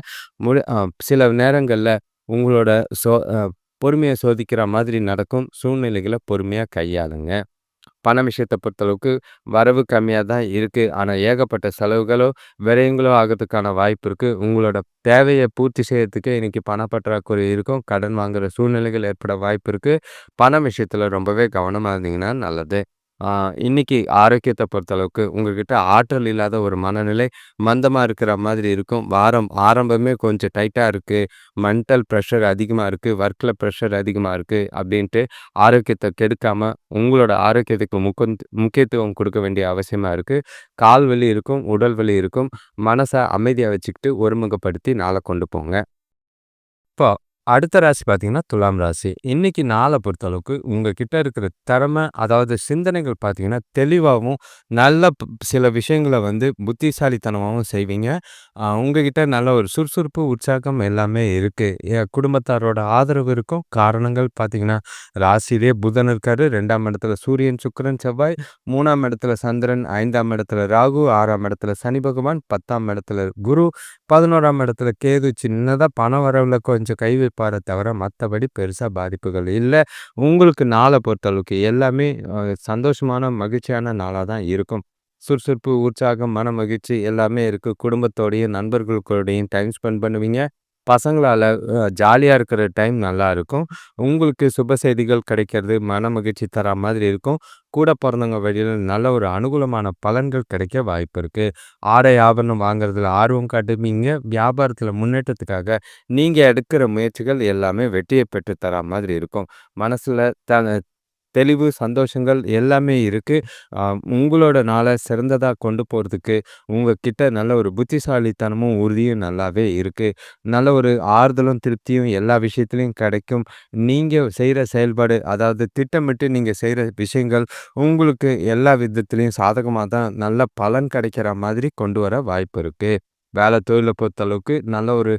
சில நேரங்கள்ல உங்களோட சோ அ பொறுமைய சோதிக்கிற மாதிரி நடக்கும். சூழ்நிலைகள பொறுமையா கையாளுங்க. பண விஷயத்த பொறுத்தளவுக்கு வரவு கம்மியா தான் இருக்கு. ஆனா ஏகப்பட்ட செலவுகளோ, விரயங்களோ ஆகறதுக்கான வாய்ப்பு இருக்கு. உங்களோட தேவைய பூர்த்தி செய்யறதுக்கு இன்னைக்கு பணப்பற்றாக்குறை இருக்கும். கடன் வாங்குற சூழ்நிலைகள் ஏற்பட வாய்ப்பு இருக்கு. பண விஷயத்துல ரொம்பவே கவனமா இருந்தீங்கன்னா நல்லது. ஆ இன்னைக்கு ஆரோக்கியத்த பொறுத்தளவுக்கு உங்ககிட்ட ஆற்றல் இல்லாத ஒரு மனநிலை, மந்தமா இருக்கிற மாதிரி இருக்கும். வாரம் ஆரம்பமே கொஞ்சம் டைட்டா இருக்கு. மென்டல் பிரஷர் அதிகமா இருக்கு. ஒர்க்ல பிரஷர் அதிகமா இருக்கு. அப்படின்ட்டு ஆரோக்கியத்த கெடுக்காம, உங்களோட ஆரோக்கியத்துக்கு முக்கியத்துவம் கொடுக்க வேண்டிய அவசியமா இருக்கு. கால் வலி இருக்கும், உடல் வலி இருக்கும். மனச அமைதியா வச்சுக்கிட்டு ஒருமுகப்படுத்தி நாள கொண்டு போங்க. இப்போ அடுத்த ராசி பார்த்தீங்கன்னா, துலாம் ராசி. இன்னைக்கு நாள பொறுத்தளவுக்கு உங்ககிட்ட இருக்கிற திறமை, அதாவது சிந்தனைகள் பார்த்தீங்கன்னா, தெளிவாவும், நல்ல சில விஷயங்கள புத்திசாலித்தனமாவும் செய்வீங்க. உங்ககிட்ட நல்ல ஒரு சுறுசுறுப்பு, உற்சாகம் எல்லாமே இருக்கு. குடும்பத்தாரோட ஆதரவு இருக்கும். காரணங்கள் பார்த்தீங்கன்னா, ராசியிலேயே புதன் இருக்காரு. 2ஆம் இடத்துல சூரியன், சுக்கிரன், செவ்வாய், 3ஆம் இடத்துல சந்திரன், 5ஆம் இடத்துல ராகு, 6ஆம் இடத்துல சனி பகவான், 10ஆம் இடத்துல குரு, 11ஆம் இடத்துல கேது. சின்னதா பண வரவுல கொஞ்சம் கை வைப்பாரே தவிர, மத்தபடி பெருசா பாதிப்புகள் இல்ல. உங்களுக்கு நாள பொறுத்தளவுக்கு எல்லாமே சந்தோஷமான, மகிழ்ச்சியான நாளா தான் இருக்கும். சுறுசுறுப்பு, உற்சாகம், மன மகிழ்ச்சி எல்லாமே இருக்கு. குடும்பத்தோடையும், நண்பர்கள் கூடயும் டைம் ஸ்பெண்ட் பண்ணுவீங்க. பசங்களால ஜாலியா இருக்கிற டைம் நல்லா இருக்கும். உங்களுக்கு சுப செய்திகள் கிடைக்கிறது, மன மகிழ்ச்சி தரா மாதிரி இருக்கும். கூட பொறந்தவங்க வழியில நல்ல ஒரு அனுகூலமான பலன்கள் கிடைக்க வாய்ப்பு இருக்கு. ஆடை ஆபரணம் வாங்குறதுல ஆர்வம் காட்டுவீங்க. வியாபாரத்துல முன்னேற்றத்துக்காக நீங்க எடுக்கிற முயற்சிகள் எல்லாமே வெற்றிய பெற்று தரா மாதிரி இருக்கும். மனசுல தெளிவு, சந்தோஷங்கள் எல்லாமே இருக்கு. அ உங்களோட நாள சிறந்ததா கொண்டு போறதுக்கு உங்ககிட்ட நல்ல ஒரு புத்திசாலித்தனமும், உறுதியும் நல்லாவே இருக்கு. நல்ல ஒரு ஆறுதலும், திருப்தியும் எல்லா விஷயத்திலயும் கிடைக்கும். நீங்க செய்ற செயல்பாடு, அதாவது திட்டமிட்டு நீங்க செய்ற விஷயங்கள் உங்களுக்கு எல்லா விதத்திலயும் சாதகமா தான் நல்ல பலன் கிடைக்கிற மாதிரி கொண்டு வர வாய்ப்பு இருக்கு. வேலை தொழில பொறுத்தளவுக்கு நல்ல ஒரு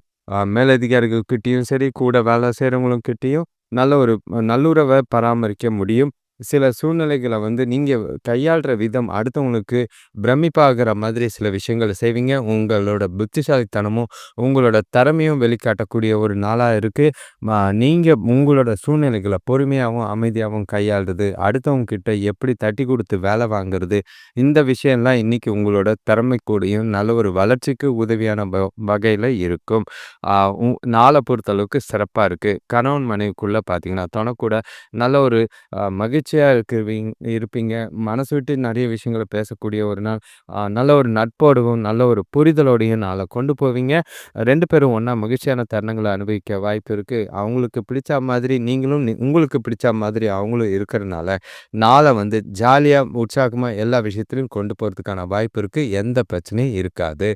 மேலதிகாரிகள் கிட்டயும் சரி, கூட வேலை செய்றவங்களும் கிட்டயும் நல்ல ஒரு நல்லுறவ பராமரிக்க முடியும். சில சூழ்நிலைகள நீங்க கையாள்ற விதம் அடுத்தவங்களுக்கு பிரமிப்பாகிற மாதிரி சில விஷயங்கள செய்வீங்க. உங்களோட புத்திசாலித்தனமும், உங்களோட திறமையும் வெளிக்காட்டக்கூடிய ஒரு நாளா இருக்கு. நீங்க உங்களோட சூழ்நிலைகள பொறுமையாவும், அமைதியாவும் கையாள்றது, அடுத்தவங்க கிட்ட எப்படி தட்டி குடுத்து வேலை வாங்குறது, இந்த விஷயம்லாம் இன்னைக்கு உங்களோட திறமை கூடயும் நல்ல ஒரு வளர்ச்சிக்கு உதவியான வகையில இருக்கும். ஆ உ நாள பொறுத்தளவுக்கு சிறப்பா இருக்கு. கணவன் மனைவிக்குள்ள பார்த்தீங்கன்னா, தொணக்கூட நல்ல ஒரு மகிழ்ச்சியா இருப்பீங்க. மனசு விட்டு நெறைய விஷயங்கள பேசக்கூடிய ஒரு நாள். நல்ல ஒரு நட்போடவும், நல்ல ஒரு புரிதலோடையும் நாள கொண்டு போவீங்க. 2 பேரும் ஒண்ணா மகிழ்ச்சியான தருணங்கள அனுபவிக்க வாய்ப்பு இருக்கு. அவங்களுக்கு பிடிச்ச மாதிரி நீங்களும், உங்களுக்கு பிடிச்ச மாதிரி அவங்களும் இருக்கிறனால, நாள ஜாலியா, உற்சாகமா எல்லா விஷயத்திலும் கொண்டு போறதுக்கான வாய்ப்பு இருக்கு. எந்த பிரச்சனையும் இருக்காது.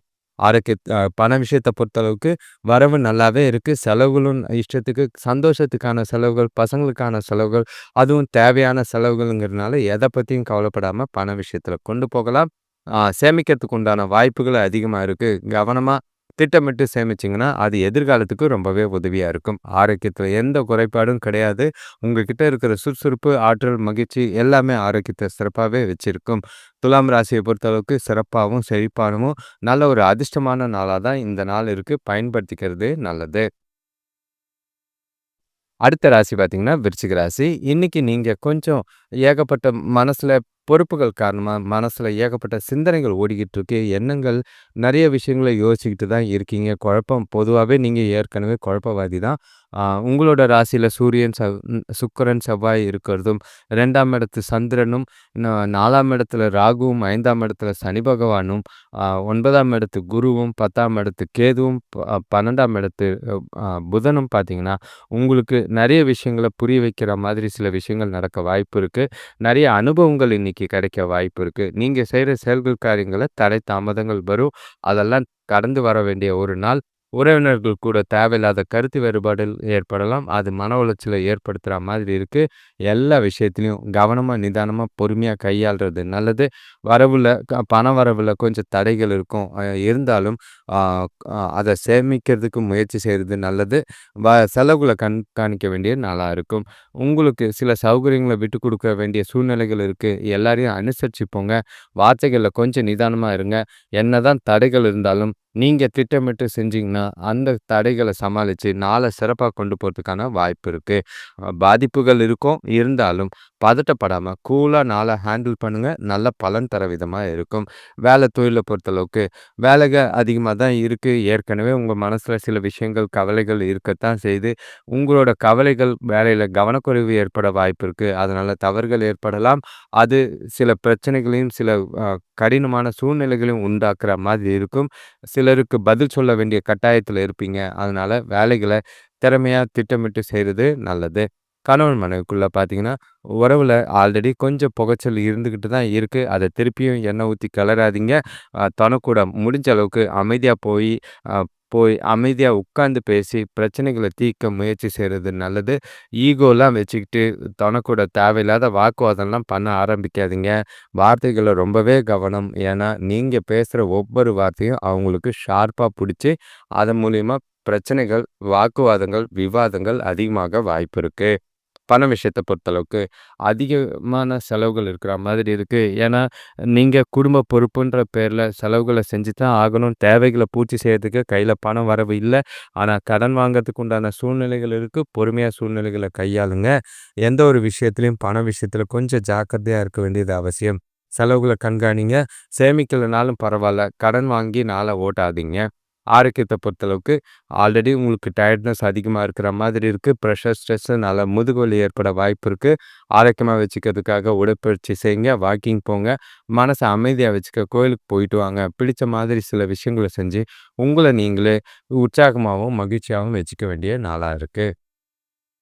பண விஷயத்த பொறுத்தளவுக்கு வரவு நல்லாவே இருக்கு. செலவுகளும் இஷ்டத்துக்கு, சந்தோஷத்துக்கான செலவுகள், பசங்களுக்கான செலவுகள், அதுவும் தேவையான செலவுகள்ங்கிறதுனால எத பத்தியும் கவலைப்படாம பண விஷயத்துல கொண்டு போகலாம். சேமிக்கிறதுக்கு உண்டான வாய்ப்புகள் அதிகமா இருக்கு. கவனமா திட்டமிட்டு சேமிச்சீங்கன்னா, அது எதிர்காலத்துக்கு ரொம்பவே உதவியா இருக்கும். ஆரோக்கியத்துல எந்த குறைபாடும் கிடையாது. உங்ககிட்ட இருக்கிற சுறுசுறுப்பு, ஆற்றல், மகிழ்ச்சி எல்லாமே ஆரோக்கியத்த சிறப்பாவே வச்சிருக்கும். துலாம் ராசிய பொறுத்தளவுக்கு சிறப்பாவும், செழிப்பானவும், நல்ல ஒரு அதிர்ஷ்டமான நாளா தான் இந்த நாள் இருக்கு. பயன்படுத்திக்கிறது நல்லது. அடுத்த ராசி பார்த்தீங்கன்னா, விருச்சிக ராசி. இன்னைக்கு நீங்க கொஞ்சம் ஏகப்பட்ட மனசுல பொறுப்புகள் காரணமா, மனசுல ஏகப்பட்ட சிந்தனைகள் ஓடிக்கிட்டு இருக்கு. எண்ணங்கள் நெறைய விஷயங்கள யோசிச்சுக்கிட்டு தான் இருக்கீங்க. பொதுவாவே நீங்க ஏற்கனவே குழப்பவாதி தான். உங்களோட ராசியில சூரியன், சுக்கிரன், செவ்வாய் இருக்கிறதும், 2ஆம் இடத்து சந்திரனும், 4ஆம் இடத்துல ராகுவும், 5ஆம் இடத்துல சனி பகவானும், 9ஆம் இடத்து குருவும், 10ஆம் இடத்து கேதுவும், 12ஆம் இடத்து புதனும் பார்த்தீங்கன்னா, உங்களுக்கு நெறைய விஷயங்கள புரிய வைக்கிற மாதிரி சில விஷயங்கள் நடக்க வாய்ப்பு இருக்கு. நெறைய அனுபவங்கள் இன்னைக்கு இன்னைக்கு கிடைக்க வாய்ப்பு இருக்கு. நீங்க செய்ற செயல்கள், காரியங்கள தடை தாமதங்கள் வரும். அதெல்லாம் கடந்து வர வேண்டிய ஒரு நாள். உறவினர்கள் கூட தேவையில்லாத கருத்து வேறுபாடுகள் ஏற்படலாம். அது மன உளைச்சலை ஏற்படுத்துற மாதிரி இருக்கு. எல்லா விஷயத்திலயும் கவனமா, நிதானமா, பொறுமையா கையாள்றது நல்லது. வரவுல பண வரவுல கொஞ்சம் தடைகள் இருக்கும். இருந்தாலும் ஆ அத சேமிக்கிறதுக்கு முயற்சி செய்றது நல்லது. செலவுகள கண்காணிக்க வேண்டிய நாளா இருக்கும். உங்களுக்கு சில சௌகரியங்கள விட்டுக் குடுக்க வேண்டிய சூழ்நிலைகள் இருக்கு. எல்லாரையும் அனுசரிச்சு போங்க. வார்த்தைகள்ல கொஞ்சம் நிதானமா இருங்க. என்னதான் தடைகள் இருந்தாலும், நீங்க திட்டமிட்டு செஞ்சீங்கன்னா, அந்த தடைகள சமாளிச்சு நாள சிறப்பா கொண்டு போறதுக்கான வாய்ப்பு இருக்கு. பாதிப்புகள் இருக்கும். இருந்தாலும் பதட்டப்படாம கூலா நாள ஹேண்டில் பண்ணுங்க. நல்ல பலன் தர விதமா இருக்கும். தொழில பொறுத்தளவுக்கு வேலைக அதிகமா தான் இருக்கு. ஏற்கனவே உங்க மனசுல சில விஷயங்கள், கவலைகள் இருக்கத்தான் செய்யுது. உங்களோட கவலைகள் வேலையில கவனக்குறைவு ஏற்பட வாய்ப்பு இருக்கு. அதனால தவறுகள் ஏற்படலாம். அது சில பிரச்சனைகளையும், சில கடினமான சூழ்நிலைகளையும் உண்டாக்குற மாதிரி இருக்கும். சிலருக்கு பதில் சொல்ல வேண்டிய கட்டாயத்துல இருப்பீங்க. அதனால வேலைகள திறமையா திட்டமிட்டு செய்றது நல்லது. கணவன் மனைவிக்குள்ள பார்த்தீங்கன்னா, உறவுல ஆல்ரெடி கொஞ்சம் புகைச்சல் இருந்துகிட்டு தான் இருக்கு. அத திருப்பியும் எண்ணெய் ஊத்தி கிளறாதீங்க. தொணக்கூட முடிஞ்ச அளவுக்கு அமைதியா போய் அமைதியா உட்கார்ந்து பேசி பிரச்சனைகள தீர்க்க முயற்சி செய்றது நல்லது. ஈகோலாம் வச்சுக்கிட்டு தொணக்கூட தேவையில்லாத வாக்குவாதம்லாம் பண்ண ஆரம்பிக்காதீங்க. வார்த்தைகள்ல ரொம்பவே கவனம். ஏன்னா, நீங்க பேசுற ஒவ்வொரு வார்த்தையும் அவங்களுக்கு ஷார்ப்பா புடிச்சு, அதன் மூலியமா பிரச்சனைகள், வாக்குவாதங்கள், விவாதங்கள் அதிகமாக வாய்ப்பு இருக்கு. பண விஷயத்த பொறுத்தளவுக்கு அதிகமான செலவுகள் இருக்கிற மாதிரி இருக்கு. ஏன்னா, நீங்க குடும்ப பொறுப்புன்ற பேர்ல செலவுகள செஞ்சு தான் ஆகணும். தேவைகள பூர்த்தி செய்யறதுக்கு கையில பணம் வரவு இல்ல. ஆனா, கடன் வாங்குறதுக்கு உண்டான சூழ்நிலைகள் இருக்கு. பொறுமையா சூழ்நிலைகள கையாளுங்க. எந்த ஒரு விஷயத்திலயும் பண விஷயத்துல கொஞ்சம் ஜாக்கிரதையா இருக்க வேண்டியது அவசியம். செலவுகள கண்காணிங்க. சேமிக்கலனாலும் பரவால்ல. கடன் வாங்கி நாள ஓட்டாதீங்க. ஆரோக்கியத்த பொறுத்தளவுக்கு ஆல்ரெடி உங்களுக்கு டயர்ட்னஸ் அதிகமா இருக்கிற மாதிரி இருக்கு. பிரஷர், ஸ்ட்ரெஸ்ஸுனால முதுகு வலி ஏற்பட வாய்ப்பு இருக்கு. ஆரோக்கியமா வச்சுக்கிறதுக்காக உடற்பயிற்சி செய்யுங்க, வாக்கிங் போங்க. மனச அமைதியா வச்சுக்க கோயிலுக்கு போயிட்டு வாங்க. பிடிச்ச மாதிரி சில விஷயங்கள செஞ்சு, உங்கள நீங்களே உற்சாகமாவும், மகிழ்ச்சியாவும் வச்சுக்க வேண்டிய நாளா இருக்கு.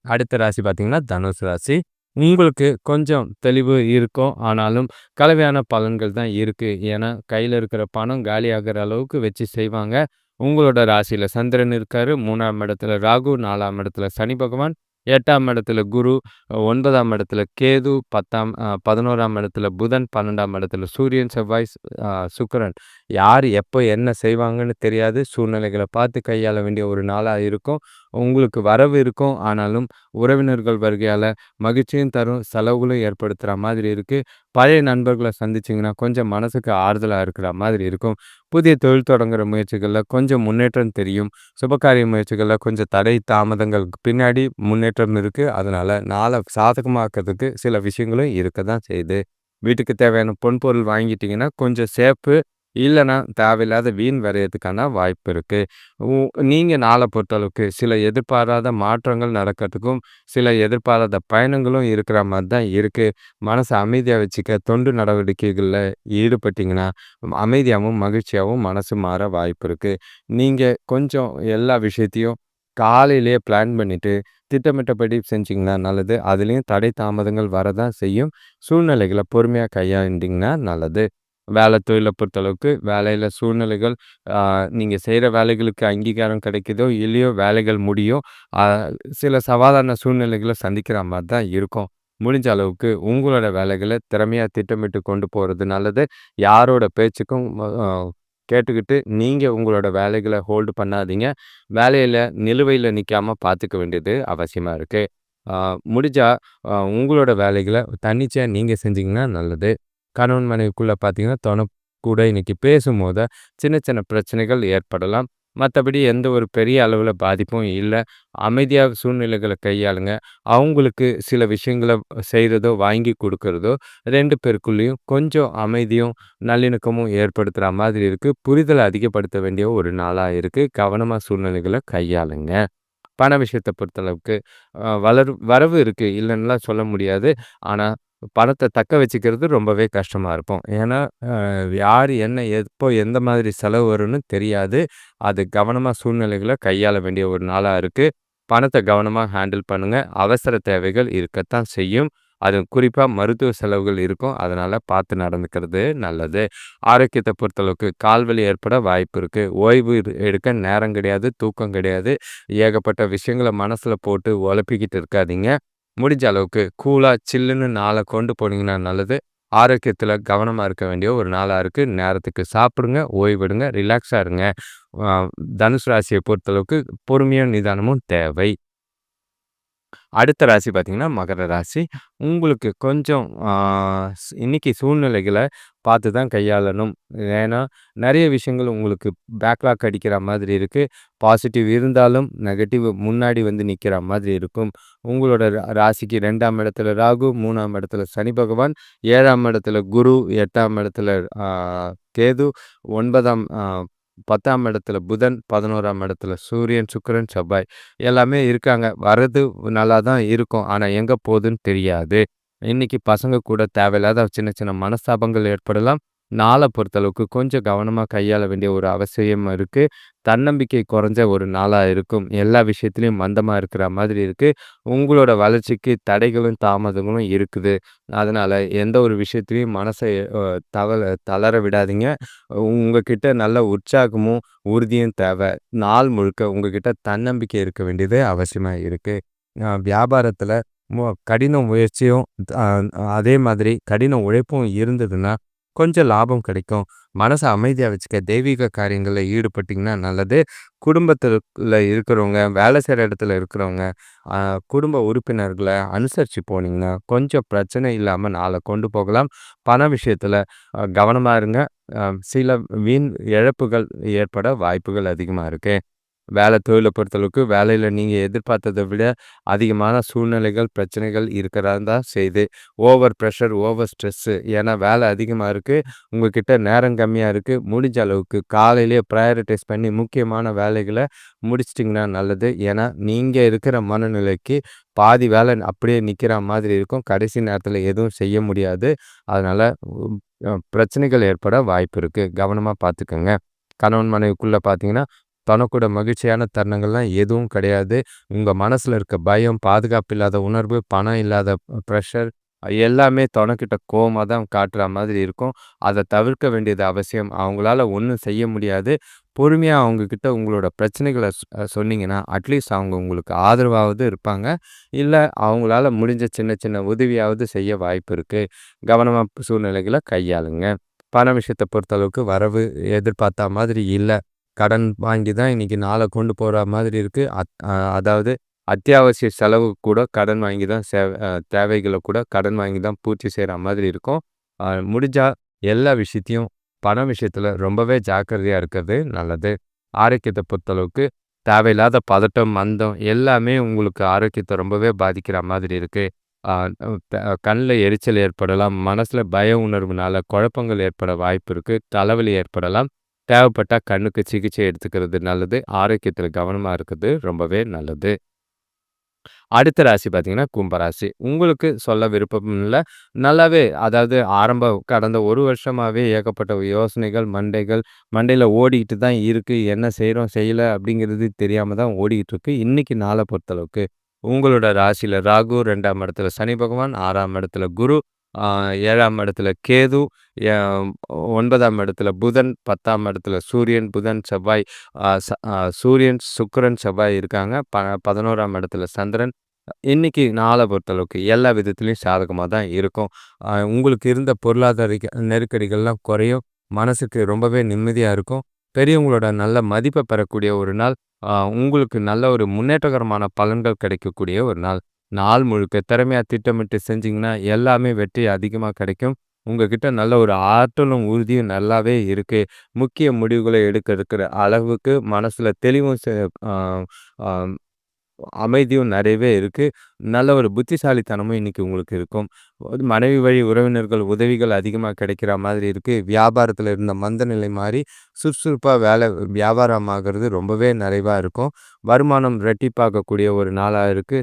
அடுத்த ராசி பார்த்தீங்கன்னா, தனுசு ராசி. உங்களுக்கு கொஞ்சம் தெளிவு இருக்கும். ஆனாலும் கலவையான பலன்கள் தான் இருக்கு. ஏன்னா, கையில இருக்கிற பணம் காலியாகிற அளவுக்கு வச்சு செய்வாங்க. உங்களோட ராசியில சந்திரன் இருக்காரு. 3ஆம் இடத்துல ராகு, 4ஆம் இடத்துல சனி பகவான், 8ஆம் இடத்துல குரு, 9ஆம் இடத்துல கேது, 11ஆம் இடத்துல புதன், 12ஆம் இடத்துல சூரியன், செவ்வாய், சுக்கிரன். யார் எப்போ என்ன செய்வாங்கன்னு தெரியாது. சூழ்நிலைகள பார்த்து கையாள வேண்டிய ஒரு நாளா இருக்கும். உங்களுக்கு வரவு இருக்கும். ஆனாலும் உறவினர்கள் வருகையால மகிழ்ச்சியும் தரும், செலவுகளும் ஏற்படுத்துற மாதிரி இருக்கு. பழைய நண்பர்கள சந்திச்சீங்கன்னா, கொஞ்சம் மனசுக்கு ஆறுதலா இருக்கிற மாதிரி இருக்கும். புதிய தொழில் தொடங்குற முயற்சிகள்ல கொஞ்சம் முன்னேற்றம் தெரியும். சுபகாரிய முயற்சிகள்ல கொஞ்சம் தடை, தாமதங்களுக்கு பின்னாடி முன்னேற்றம் இருக்கு. அதனால நாள சாதகமாக்குறதுக்கு சில விஷயங்களும் இருக்க தான் செய்யுது. வீட்டுக்கு தேவையான பொன்பொருள் வாங்கிட்டீங்கன்னா, கொஞ்சம் சேஃப்பு. இல்லன்னா, தேவையில்லாத வீண் விரயத்துக்கான வாய்ப்பு இருக்கு. உ நீங்க நாள பொறுத்தளவுக்கு சில எதிர்பாராத மாற்றங்கள் நடக்கிறதுக்கும், சில எதிர்பாராத பயணங்களும் இருக்கிற மாரி தான் இருக்கு. மனச அமைதியா வச்சுக்க தொண்டு நடவடிக்கைகள்ல ஈடுபட்டீங்கன்னா, அமைதியாவும், மகிழ்ச்சியாவும் மனசு மாற வாய்ப்பு இருக்கு. நீங்க கொஞ்சம் எல்லா விஷயத்தையும் காலையிலேயே பிளான் பண்ணிட்டு, திட்டமிட்டபடி செஞ்சீங்கன்னா நல்லது. அதுலயும் தடை தாமதங்கள் வரதான் செய்யும். சூழ்நிலைகள பொறுமையா கையாண்டீங்கன்னா நல்லது. தொழில பொறுத்தளவுக்கு வேலையில சூழ்நிலைகள், ஆ நீங்க செய்ற வேலைகளுக்கு அங்கீகாரம் கிடைக்குதோ, இல்லையோ வேலைகள் முடியும். ஆ சில சவாலான சூழ்நிலைகள சந்திக்கிற மாரி தான் இருக்கும். முடிஞ்ச அளவுக்கு உங்களோட வேலைகள திறமையா திட்டமிட்டு கொண்டு போறது நல்லது. யாரோட பேச்சுக்கும் கேட்டுக்கிட்டு நீங்க உங்களோட வேலைகள ஹோல்டு பண்ணாதீங்க. வேலையில நிலுவையில நிக்காம பார்த்துக்க வேண்டியது அவசியமா இருக்கு. ஆ முடிஞ்சா உங்களோட வேலைகள தன்னிச்சையா நீங்க செஞ்சீங்கன்னா நல்லது. கணவன் மனைவிக்குள்ள பார்த்தீங்கன்னா, கூட இன்னைக்கு பேசும்போது சின்ன சின்ன பிரச்சனைகள் ஏற்படலாம். மத்தபடி எந்த ஒரு பெரிய அளவுல பாதிப்பும் இல்ல. அமைதியா சூழ்நிலைகள கையாளுங்க. அவங்களுக்கு சில விஷயங்கள செய்றதோ, வாங்கி குடுக்குறதோ 2 பேருக்குள்ளேயும் கொஞ்சம் அமைதியும், நல்லிணக்கமும் ஏற்படுத்துற மாதிரி இருக்கு. புரிதல அதிகப்படுத்த வேண்டிய ஒரு நாளா இருக்கு. கவனமா சூழ்நிலைகள கையாளுங்க. பண விஷயத்த பொறுத்தளவுக்கு வரவு இருக்கு. இல்லன்னுலாம் சொல்ல முடியாது. ஆனா, பணத்த தக்க வச்சுக்கிறது ரொம்பவே கஷ்டமா இருக்கும். ஏன்னா, யார் என்ன எப்போ எந்த மாதிரி செலவு வரும்னு தெரியாது. அது கவனமா சூழ்நிலைகள கையாள வேண்டிய ஒரு நாளா இருக்கு. பணத்த கவனமா ஹேண்டில் பண்ணுங்க. அவசர தேவைகள் இருக்கத்தான் செய்யும். அது குறிப்பா மருத்துவ செலவுகள் இருக்கும். அதனால பார்த்து நடந்துக்கிறது நல்லது. ஆரோக்கியத்த பொறுத்தளவுக்கு கால்வலி ஏற்பட வாய்ப்பு இருக்கு. ஓய்வு எடுக்க நேரம் கிடையாது, தூக்கம் கிடையாது. ஏகப்பட்ட விஷயங்கள மனசுல போட்டு ஒழப்பிக்கிட்டு இருக்காதீங்க. முடிஞ்ச அளவுக்கு கூலா சில்லுன்னு நாள கொண்டு போனீங்கன்னா நல்லது. ஆரோக்கியத்தில கவனமா இருக்க வேண்டிய ஒரு நாளா இருக்கு. நேரத்துக்கு சாப்பிடுங்க, ஓய்வெடுங்க, ரிலாக்ஸா இருங்க. அ தனுசு ராசிய பொறுத்தளவுக்கு பொறுமையும், நிதானமும் தேவை. அடுத்த ராசி பார்த்தீங்கன்னா, மகர ராசி. உங்களுக்கு கொஞ்சம் இன்னைக்கு சூழ்நிலைகள பார்த்து தான் கையாளணும். ஏன்னா, நெறைய விஷயங்கள் உங்களுக்கு பேக்லாக் அடிக்கிற மாதிரி இருக்கு. பாசிட்டிவ் இருந்தாலும், நெகட்டிவ் முன்னாடி வந்து நிக்கிற மாதிரி இருக்கும். உங்களோட ராசிக்கு 2ஆம் இடத்துல ராகு, 3ஆம் இடத்துல சனி பகவான், 7ஆம் இடத்துல குரு, 8ஆம் இடத்துல ஆ கேது, 9ஆம் 10ஆம் இடத்துல புதன், 11ஆம் இடத்துல சூரியன், சுக்கிரன், செவ்வாய் எல்லாமே இருக்காங்க. வர்றது நல்லா தான் இருக்கும். ஆனா எங்க போதுன்னு தெரியாது. இன்னைக்கு பசங்க கூட தேவையில்லாத சின்ன சின்ன மனஸ்தாபங்கள் ஏற்படலாம். நாள பொறுத்தளவுக்கு கொஞ்சம் கவனமா கையாள வேண்டிய ஒரு அவசியம் இருக்கு. தன்னம்பிக்கை குறைஞ்ச ஒரு நாளா இருக்கும். எல்லா விஷயத்திலயும் மந்தமா இருக்கிற மாதிரி இருக்கு. உங்களோட வளர்ச்சிக்கு தடைகளும், தாமதங்களும் இருக்குது. அதனால எந்த ஒரு விஷயத்திலயும் மனச அ தவள தளர விடாதீங்க. உங்ககிட்ட நல்ல உற்சாகமும், உறுதியும் தேவை. நாள் முழுக்க உங்ககிட்ட தன்னம்பிக்கை இருக்க வேண்டியது அவசியமா இருக்கு. வியாபாரத்தில கடின முயற்சியும், அ அதே மாதிரி கடின உழைப்பும் இருந்ததுன்னா, கொஞ்சம் லாபம் கிடைக்கும். மனச அமைதியா வச்சுக்க தெய்வீக காரியங்கள்ல ஈடுபட்டீங்கன்னா நல்லது. குடும்பத்தில இருக்கிறவங்க, வேலை செய்ற இடத்துல இருக்கிறவங்க, அ குடும்ப உறுப்பினர்கள அனுசரிச்சு போனீங்கன்னா, கொஞ்சம் பிரச்சனை இல்லாம நாள கொண்டு போகலாம். பண விஷயத்தில கவனமா இருங்க. சில வீண் இழப்புகள் ஏற்பட வாய்ப்புகள் அதிகமா இருக்கு. தொழில பொறுத்தளவுக்கு வேலையில நீங்க எதிர்பார்த்தத விட அதிகமான சூழ்நிலைகள், பிரச்சனைகள் இருக்கறா தான் செய்யுது. ஓவர் பிரஷர், ஓவர் ஸ்ட்ரெஸ்ஸு ஏன்னா வேலை அதிகமா இருக்கு. உங்ககிட்ட நேரம் கம்மியா இருக்கு. முடிஞ்ச அளவுக்கு காலையிலேயே பிரையாரிடைஸ் பண்ணி முக்கியமான வேலைகள முடிச்சுட்டீங்கன்னா நல்லது. ஏன்னா, நீங்க இருக்கிற மனநிலைக்கு பாதி வேலை அப்படியே நிக்கிற மாதிரி இருக்கும். கடைசி நேரத்தில எதுவும் செய்ய முடியாது. அதனால பிரச்சனைகள் ஏற்பட வாய்ப்பு இருக்கு. கவனமா பார்த்துக்கங்க. கணவன் மனைவிக்குள்ள பார்த்தீங்கன்னா, தனக்கூட மகிழ்ச்சியான தருணங்கள்லாம் எதுவும் கிடையாது. உங்க மனசுல இருக்க பயம், பாதுகாப்பு இல்லாத உணர்வு, பணம் இல்லாத பிரஷர் எல்லாமே தொணக்கிட்ட கோவமா தான் காட்டுற மாதிரி இருக்கும். அத தவிர்க்க வேண்டியது அவசியம். அவங்களால ஒண்ணும் செய்ய முடியாது. பொறுமையா அவங்க கிட்ட உங்களோட பிரச்சனைகள சொன்னீங்கன்னா, அட்லீஸ்ட் அவங்க உங்களுக்கு ஆதரவாவது இருப்பாங்க. இல்ல அவங்களால முடிஞ்ச சின்ன சின்ன உதவியாவது செய்ய வாய்ப்பு இருக்கு. கவனமா சூழ்நிலைகள கையாளுங்க. பண விஷயத்த பொறுத்தளவுக்கு வரவு எதிர்பார்த்தா மாதிரி இல்ல. கடன் வாங்கி தான் இன்னைக்கு நாள கொண்டு போற மாதிரி இருக்கு. அதாவது அத்தியாவசிய செலவு கூட கடன் வாங்கி தான் தேவைகள கூட கடன் வாங்கி தான் பூர்த்தி செய்ற மாதிரி இருக்கும். முடிஞ்சா எல்லா விஷயத்தையும் பண விஷயத்துல ரொம்பவே ஜாக்கிரதையா இருக்கிறது நல்லது. ஆரோக்கியத்த பொறுத்தளவுக்கு தேவையில்லாத பதட்டம், மந்தம் எல்லாமே உங்களுக்கு ஆரோக்கியத்த ரொம்பவே பாதிக்கிற மாதிரி இருக்கு. ஆ கண்ல எரிச்சல் ஏற்படலாம். மனசுல பய உணர்வுனால குழப்பங்கள் ஏற்பட வாய்ப்பு இருக்கு. தலைவலி ஏற்படலாம். தேவைப்பட்டா கண்ணுக்கு சிகிச்சை எடுத்துக்கிறது நல்லது. ஆரோக்கியத்தில கவனமா இருக்கிறது ரொம்பவே நல்லது. அடுத்த ராசி பார்த்தீங்கன்னா, கும்பராசி. உங்களுக்கு சொல்ல விருப்பம் இல்ல. நல்லாவே அதாவது கடந்த 1 வருஷமாவே ஏகப்பட்ட யோசனைகள், மண்டையில ஓடிக்கிட்டு தான் இருக்கு. என்ன செய்றோம், செய்யல அப்படிங்கிறது தெரியாம தான் ஓடிக்கிட்டு இருக்கு. இன்னைக்கு நாள பொறுத்தளவுக்கு உங்களோட ராசியில ராகு, 2ஆம் இடத்துல சனி பகவான், 6ஆம் இடத்துல குரு, ஆ 7ஆம் இடத்துல கேது, எ 9ஆம் இடத்துல புதன், 10ஆம் இடத்துல சூரியன், புதன், செவ்வாய், சூரியன், சுக்கிரன், செவ்வாய் இருக்காங்க. 11ஆம் இடத்துல சந்திரன். இன்னைக்கு நாள பொறுத்தளவுக்கு எல்லா விதத்திலயும் சாதகமா தான் இருக்கும். உங்களுக்கு இருந்த பொருளாதார நெருக்கடிகள்லாம் குறையும். மனசுக்கு ரொம்பவே நிம்மதியா இருக்கும். பெரியவங்களோட நல்ல மதிப்ப பெறக்கூடிய ஒரு நாள். உங்களுக்கு நல்ல ஒரு முன்னேற்றகரமான பலன்கள் கிடைக்கக்கூடிய ஒரு நாள். நாள் முழுக்க திறமையா திட்டமிட்டு செஞ்சீங்கன்னா, எல்லாமே வெற்றி அதிகமா கிடைக்கும். உங்ககிட்ட நல்ல ஒரு ஆற்றலும், உறுதியும் நல்லாவே இருக்கு. முக்கிய முடிவுகள எடுக்க இருக்கிற அளவுக்கு மனசுல தெளிவும் ஆ ஆ அமைதியும் நிறையவே இருக்கு. நல்ல ஒரு புத்திசாலித்தனமும் இன்னைக்கு உங்களுக்கு இருக்கும். ஒரு மனைவி வழி உறவினர்கள் உதவிகள் அதிகமா கிடைக்கிற மாதிரி இருக்கு. வியாபாரத்தில இருந்த மந்த நிலை மாறி சுறுசுறுப்பா வியாபாரம் ஆகுறது ரொம்பவே நிறைவா இருக்கும். வருமானம் இரட்டிப்பாகக்கூடிய ஒரு நாளா இருக்கு.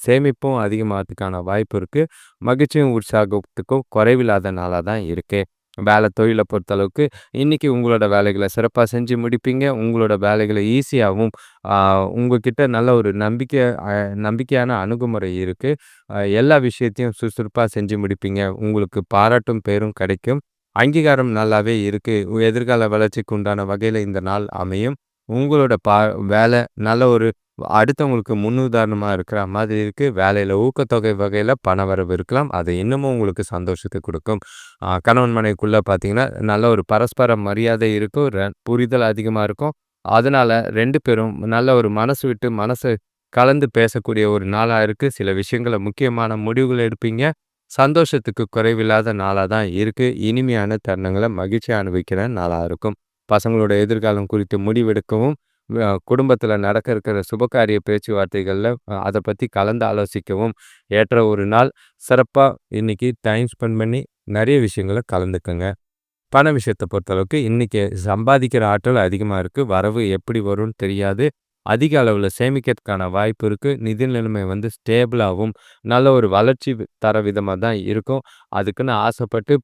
சேமிப்பும் அதிகமாகறதுக்கான வாய்ப்பு இருக்கு. மகிழ்ச்சியும், உற்சாகத்துக்கும் குறைவில்லாத நாளா தான் இருக்கு. வேலை தொழில பொறுத்தளவுக்கு இன்னைக்கு உங்களோட வேலைகள சிறப்பா செஞ்சு முடிப்பீங்க. உங்களோட வேலைகள ஈஸியாவும், ஆ உங்ககிட்ட நல்ல ஒரு நம்பிக்கையான அணுகுமுறை இருக்கு. எல்லா விஷயத்தையும் சுறுசுறுப்பா செஞ்சு முடிப்பீங்க. உங்களுக்கு பாராட்டும் பேரும் கிடைக்கும். அங்கீகாரம் நல்லாவே இருக்கு. எதிர்கால வளர்ச்சிக்கு உண்டான வகையில இந்த நாள் அமையும். உங்களோட வேலை நல்ல ஒரு அடுத்தவங்களுக்கு முன்னுதாரணமா இருக்கிற மாதிரி இருக்கு. வேலையில ஊக்கத்தொகை வகையில பணவரவு இருக்கலாம். அது இன்னமும் உங்களுக்கு சந்தோஷத்த குடுக்கும். கணவன் மனைவிக்குள்ள பார்த்தீங்கன்னா, நல்ல ஒரு பரஸ்பர மரியாதை இருக்கும். புரிதல் அதிகமா இருக்கும். அதனால 2 பேரும் நல்ல ஒரு மனசு விட்டு மனசு கலந்து பேசக்கூடிய ஒரு நாளா இருக்கு. சில விஷயங்கள முக்கியமான முடிவுகள் எடுப்பீங்க. சந்தோஷத்துக்கு குறைவில்லாத நாளா தான் இருக்கு. இனிமையான தருணங்கள மகிழ்ச்சியா அனுபவிக்கிற நாளா இருக்கும். பசங்களோட எதிர்காலம் குறித்து முடிவெடுக்கவும், குடும்பத்தில நடக்க இருக்கிற சுபகாரிய பேச்சுவார்த்தைகள்ல அத பத்தி கலந்து ஆலோசிக்கவும் ஏற்ற ஒரு நாள். சிறப்பா இன்னைக்கு டைம் ஸ்பெண்ட் பண்ணி நெறைய விஷயங்கள கலந்துக்கங்க. பண விஷயத்த பொறுத்தளவுக்கு இன்னைக்கு சம்பாதிக்கிற ஆற்றல் அதிகமா இருக்கு. வரவு எப்படி வரும்னு தெரியாது. அதிக அளவுல சேமிக்கிறதுக்கான வாய்ப்பு இருக்கு. நிதி நிலைமை ஸ்டேபிளாவும், நல்ல ஒரு வளர்ச்சி தர விதமா தான் இருக்கும். அதுக்குன்னு ஆசைப்பட்டு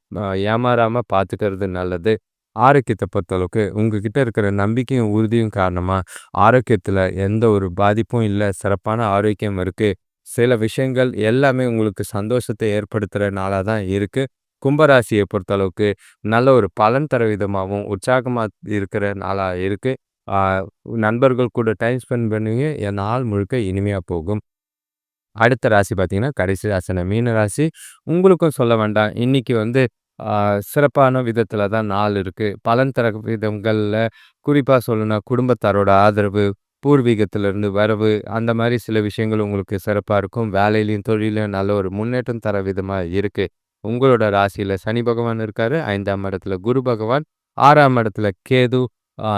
ஏமாறாம பார்த்துக்கிறது நல்லது. ஆரோக்கியத்த பொறுத்தளவுக்கு உங்ககிட்ட இருக்கிற நம்பிக்கையும், உறுதியும் காரணமா ஆரோக்கியத்துல எந்த ஒரு பாதிப்பும் இல்ல. சிறப்பான ஆரோக்கியம் இருக்கு. சில விஷயங்கள் எல்லாமே உங்களுக்கு சந்தோஷத்த ஏற்படுத்துற நாளா தான் இருக்கு. கும்பராசிய பொறுத்தளவுக்கு நல்ல ஒரு பலன் தர விதமாவும், உற்சாகமா இருக்கிற நாளா இருக்கு. ஆ நண்பர்கள் கூட டைம் ஸ்பெண்ட் பண்ணுவீங்க. நாள் முழுக்க இனிமையா போகும். அடுத்த ராசி பார்த்தீங்கன்னா, கடைசி ராசியான மீன ராசி. உங்களுக்கும் சொல்ல வேண்டாம். இன்னைக்கு ஆ சிறப்பான விதத்தில தான் நாள் இருக்கு. பலன் தர விதங்கள்ல குறிப்பா சொல்லணும்னா, குடும்பத்தாரோட ஆதரவு, பூர்வீகத்திலிருந்து வரவு, அந்த மாரி சில விஷயங்கள் உங்களுக்கு சிறப்பா இருக்கும். வேலையிலயும், தொழில்லயும் நல்ல ஒரு முன்னேற்றம் தர விதமா இருக்கு. உங்களோட ராசியில சனி பகவான் இருக்காரு. 5ஆம் இடத்துல குரு பகவான், 6ஆம் இடத்துல கேது,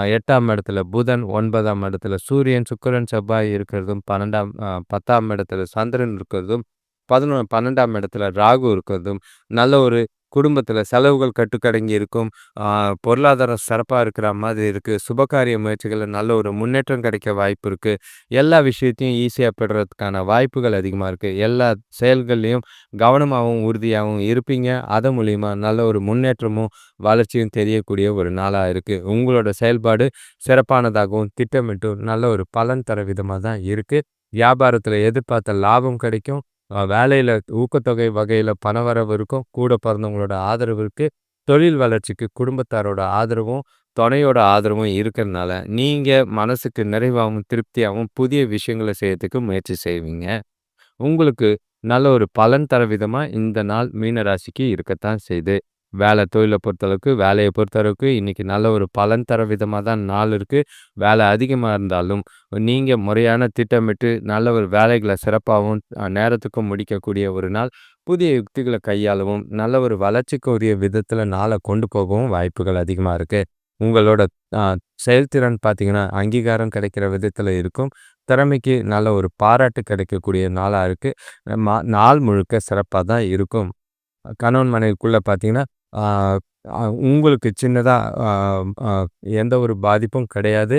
8ஆம் இடத்துல புதன், 9ஆம் இடத்துல சூரியன், சுக்கிரன், செவ்வாய் இருக்கிறதும், 10ஆம் இடத்துல சந்திரன் இருக்கிறதும், 12ஆம் இடத்துல ராகு இருக்கிறதும், நல்ல ஒரு குடும்பத்தில செலவுகள் கட்டுக்கடங்கி இருக்கும். ஆ பொருளாதாரம் சிறப்பா இருக்கிற மாதிரி இருக்கு. சுபகாரிய முயற்சிகள்ல நல்ல ஒரு முன்னேற்றம் கிடைக்க வாய்ப்பு இருக்கு. எல்லா விஷயத்தையும் ஈஸியா பெறுறதுக்கான வாய்ப்புகள் அதிகமா இருக்கு. எல்லா செயல்கள்லயும் கவனமாவும், உறுதியாவும் இருப்பீங்க. அதன் மூலியமா நல்ல ஒரு முன்னேற்றமும், வளர்ச்சியும் தெரியக்கூடிய ஒரு நாளா இருக்கு. உங்களோட செயல்பாடு சிறப்பானதாகவும், திட்டமிட்டு நல்ல ஒரு பலன் தர விதமா தான் இருக்கு. வியாபாரத்தில எதிர்பார்த்த லாபம் கிடைக்கும். வேலையில ஊக்கத்தொகை வகையில பணவரவு இருக்கும். கூட பிறந்தவங்களோட ஆதரவு இருக்கு. தொழில் வளர்ச்சிக்கு குடும்பத்தாரோட ஆதரவும், துணையோட ஆதரவும் இருக்கிறனால, நீங்க மனசுக்கு நிறைவாவும், திருப்தியாவும் புதிய விஷயங்கள செய்யறதுக்கு முயற்சி செய்வீங்க. உங்களுக்கு நல்ல ஒரு பலன் தர விதமா இந்த நாள் மீன ராசிக்கு இருக்கத்தான் செய்யுது. தொழில பொறுத்தளவுக்கு, வேலைய பொறுத்தளவுக்கு இன்னைக்கு நல்ல ஒரு பலன் தர விதமா தான் நாள் இருக்கு. வேலை அதிகமா இருந்தாலும், நீங்க முறையான திட்டமிட்டு நல்ல ஒரு வேலைகள சிறப்பாவும், நேரத்துக்கும் முடிக்கக்கூடிய ஒரு நாள். புதிய யுக்திகள கையாளவும், நல்ல ஒரு வளர்ச்சிக்கு உரிய விதத்தில நாள கொண்டு போகவும் வாய்ப்புகள் அதிகமா இருக்கு. உங்களோட அ செயல்திறன் பார்த்தீங்கன்னா, அங்கீகாரம் கிடைக்கிற விதத்தில இருக்கும். திறமைக்கு நல்ல ஒரு பாராட்டு கிடைக்கக்கூடிய நாளா இருக்கு. நாள் முழுக்க சிறப்பா தான் இருக்கும். கணவன் மனைவிக்குள்ள பார்த்தீங்கன்னா, ஆ அ உங்களுக்கு சின்னதா அ அ எந்த ஒரு பாதிப்பும் கிடையாது.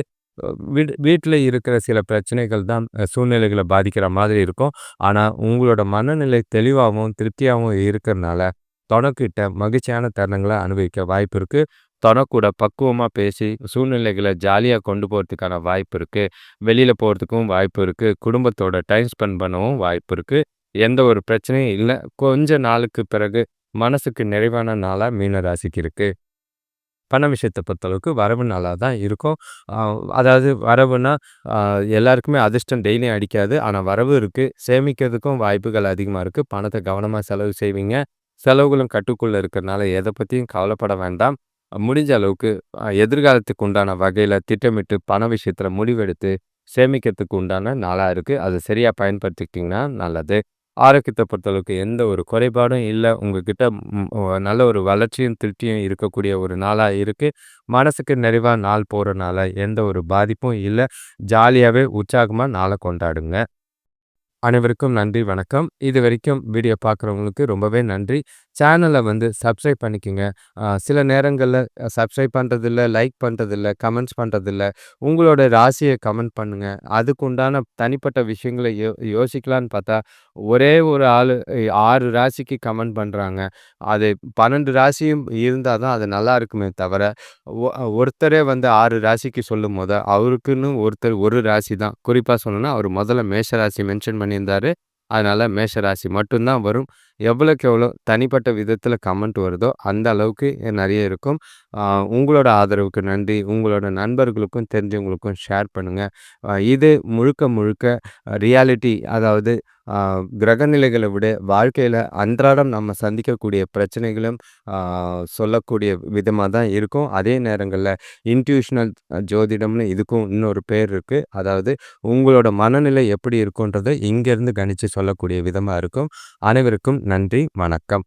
வீட்ல இருக்கிற சில பிரச்சனைகள் தான் சூழ்நிலைகள பாதிக்கிற மாதிரி இருக்கும். ஆனா, உங்களோட மனநிலை தெளிவாவும், திருப்தியாவும் இருக்கிறனால, தொணக்கிட்ட மகிழ்ச்சியான தருணங்கள அனுபவிக்க வாய்ப்பு இருக்கு. தொணக்கூட பக்குவமா பேசி, சூழ்நிலைகள ஜாலியா கொண்டு போறதுக்கான வாய்ப்பு இருக்கு. வெளியில போறதுக்கும் வாய்ப்பு இருக்கு. குடும்பத்தோட டைம் ஸ்பெண்ட் பண்ணவும் வாய்ப்பு இருக்கு. எந்த ஒரு பிரச்சனையும் இல்ல. கொஞ்ச நாளுக்கு பிறகு மனசுக்கு நிறைவான நாளா மீன ராசிக்கு இருக்கு. பண விஷயத்த பொறுத்தளவுக்கு வரவு நல்லா தான் இருக்கும். அ அதாவது வரவுன்னா, அ எல்லாருக்குமே அதிர்ஷ்டம் டெய்லியும் அடிக்காது. ஆனா வரவு இருக்கு. சேமிக்கிறதுக்கும் வாய்ப்புகள் அதிகமா இருக்கு. பணத்த கவனமா செலவு செய்வீங்க. செலவுகளும் கட்டுக்குள்ள இருக்கிறனால எத பத்தியும் கவலைப்பட வேண்டாம். முடிஞ்ச அளவுக்கு எதிர்காலத்துக்கு உண்டான வகையில திட்டமிட்டு பண விஷயத்துல முடிவெடுத்து சேமிக்கிறதுக்கு உண்டான நாளா இருக்கு. அத சரியா பயன்படுத்திக்கிட்டீங்கன்னா நல்லது. ஆரோக்கியத்த பொறுத்தளவுக்கு எந்த ஒரு குறைபாடும் இல்ல. உங்ககிட்ட நல்ல ஒரு வளர்ச்சியும், திருப்தியும் இருக்கக்கூடிய ஒரு நாளா இருக்கு. மனசுக்கு நிறைவா நாள் போறனால எந்த ஒரு பாதிப்பும் இல்ல. ஜாலியாவே, உற்சாகமா நாள கொண்டாடுங்க. அனைவருக்கும் நன்றி, வணக்கம். இதுவரைக்கும் வீடியோ பார்க்குறவங்களுக்கு ரொம்பவே நன்றி. சேனல வந்து சப்ஸ்கிரைப் பண்ணிக்கங்க. சில நேரங்கள்ல சப்ஸ்கிரைப் பண்றதில்ல, லைக் பண்றதில்ல, கமெண்ட்ஸ் பண்றதில்ல. உங்களோட ராசிய கமெண்ட் பண்ணுங்க. அதுக்கு உண்டான தனிப்பட்ட விஷயங்கள யோசிக்கலான்னு பார்த்தா, ஒரே ஒரு ஆளு 6 ராசிக்கு கமெண்ட் பண்றாங்க. அது 12 ராசியும் இருந்தா தான் அது நல்லா இருக்குமே தவிர, ஒ ஒருத்தரே வந்து 6 ராசிக்கு சொல்லும்போது, அவருக்குன்னு ஒருத்தர் ஒரு ராசி தான். குறிப்பா சொல்லணும்னா, அவரு முதல்ல மேஷ ராசி மென்ஷன் பண்ணியிருந்தாரு. அதனால மேஷ ராசி மட்டும் தான் வரும். எவ்வளோக்கு எவ்வளோ தனிப்பட்ட விதத்தில கமெண்ட் வருதோ, அந்த அளவுக்கு நெறைய இருக்கும். அ உங்களோட ஆதரவுக்கு நன்றி. உங்களோட நண்பர்களுக்கும், தெரிஞ்சவங்களுக்கும் ஷேர் பண்ணுங்க. இது முழுக்க முழுக்க ரியாலிட்டி அதாவது அ கிரகநிலைகள விட வாழ்க்கையில அன்றாடம் நம்ம சந்திக்கக்கூடிய பிரச்சனைகளும் அ சொல்லக்கூடிய விதமா தான் இருக்கும். அதே நேரங்கள்ல இன்ட்யூஷனல் ஜோதிடம்னு இதுக்கும் இன்னொரு பேர் இருக்கு. அதாவது உங்களோட மனநிலை எப்படி இருக்குன்றத இங்கேருந்து கணிச்சு சொல்லக்கூடிய விதமா இருக்கும். அனைவருக்கும் நன்றி. வணக்கம்.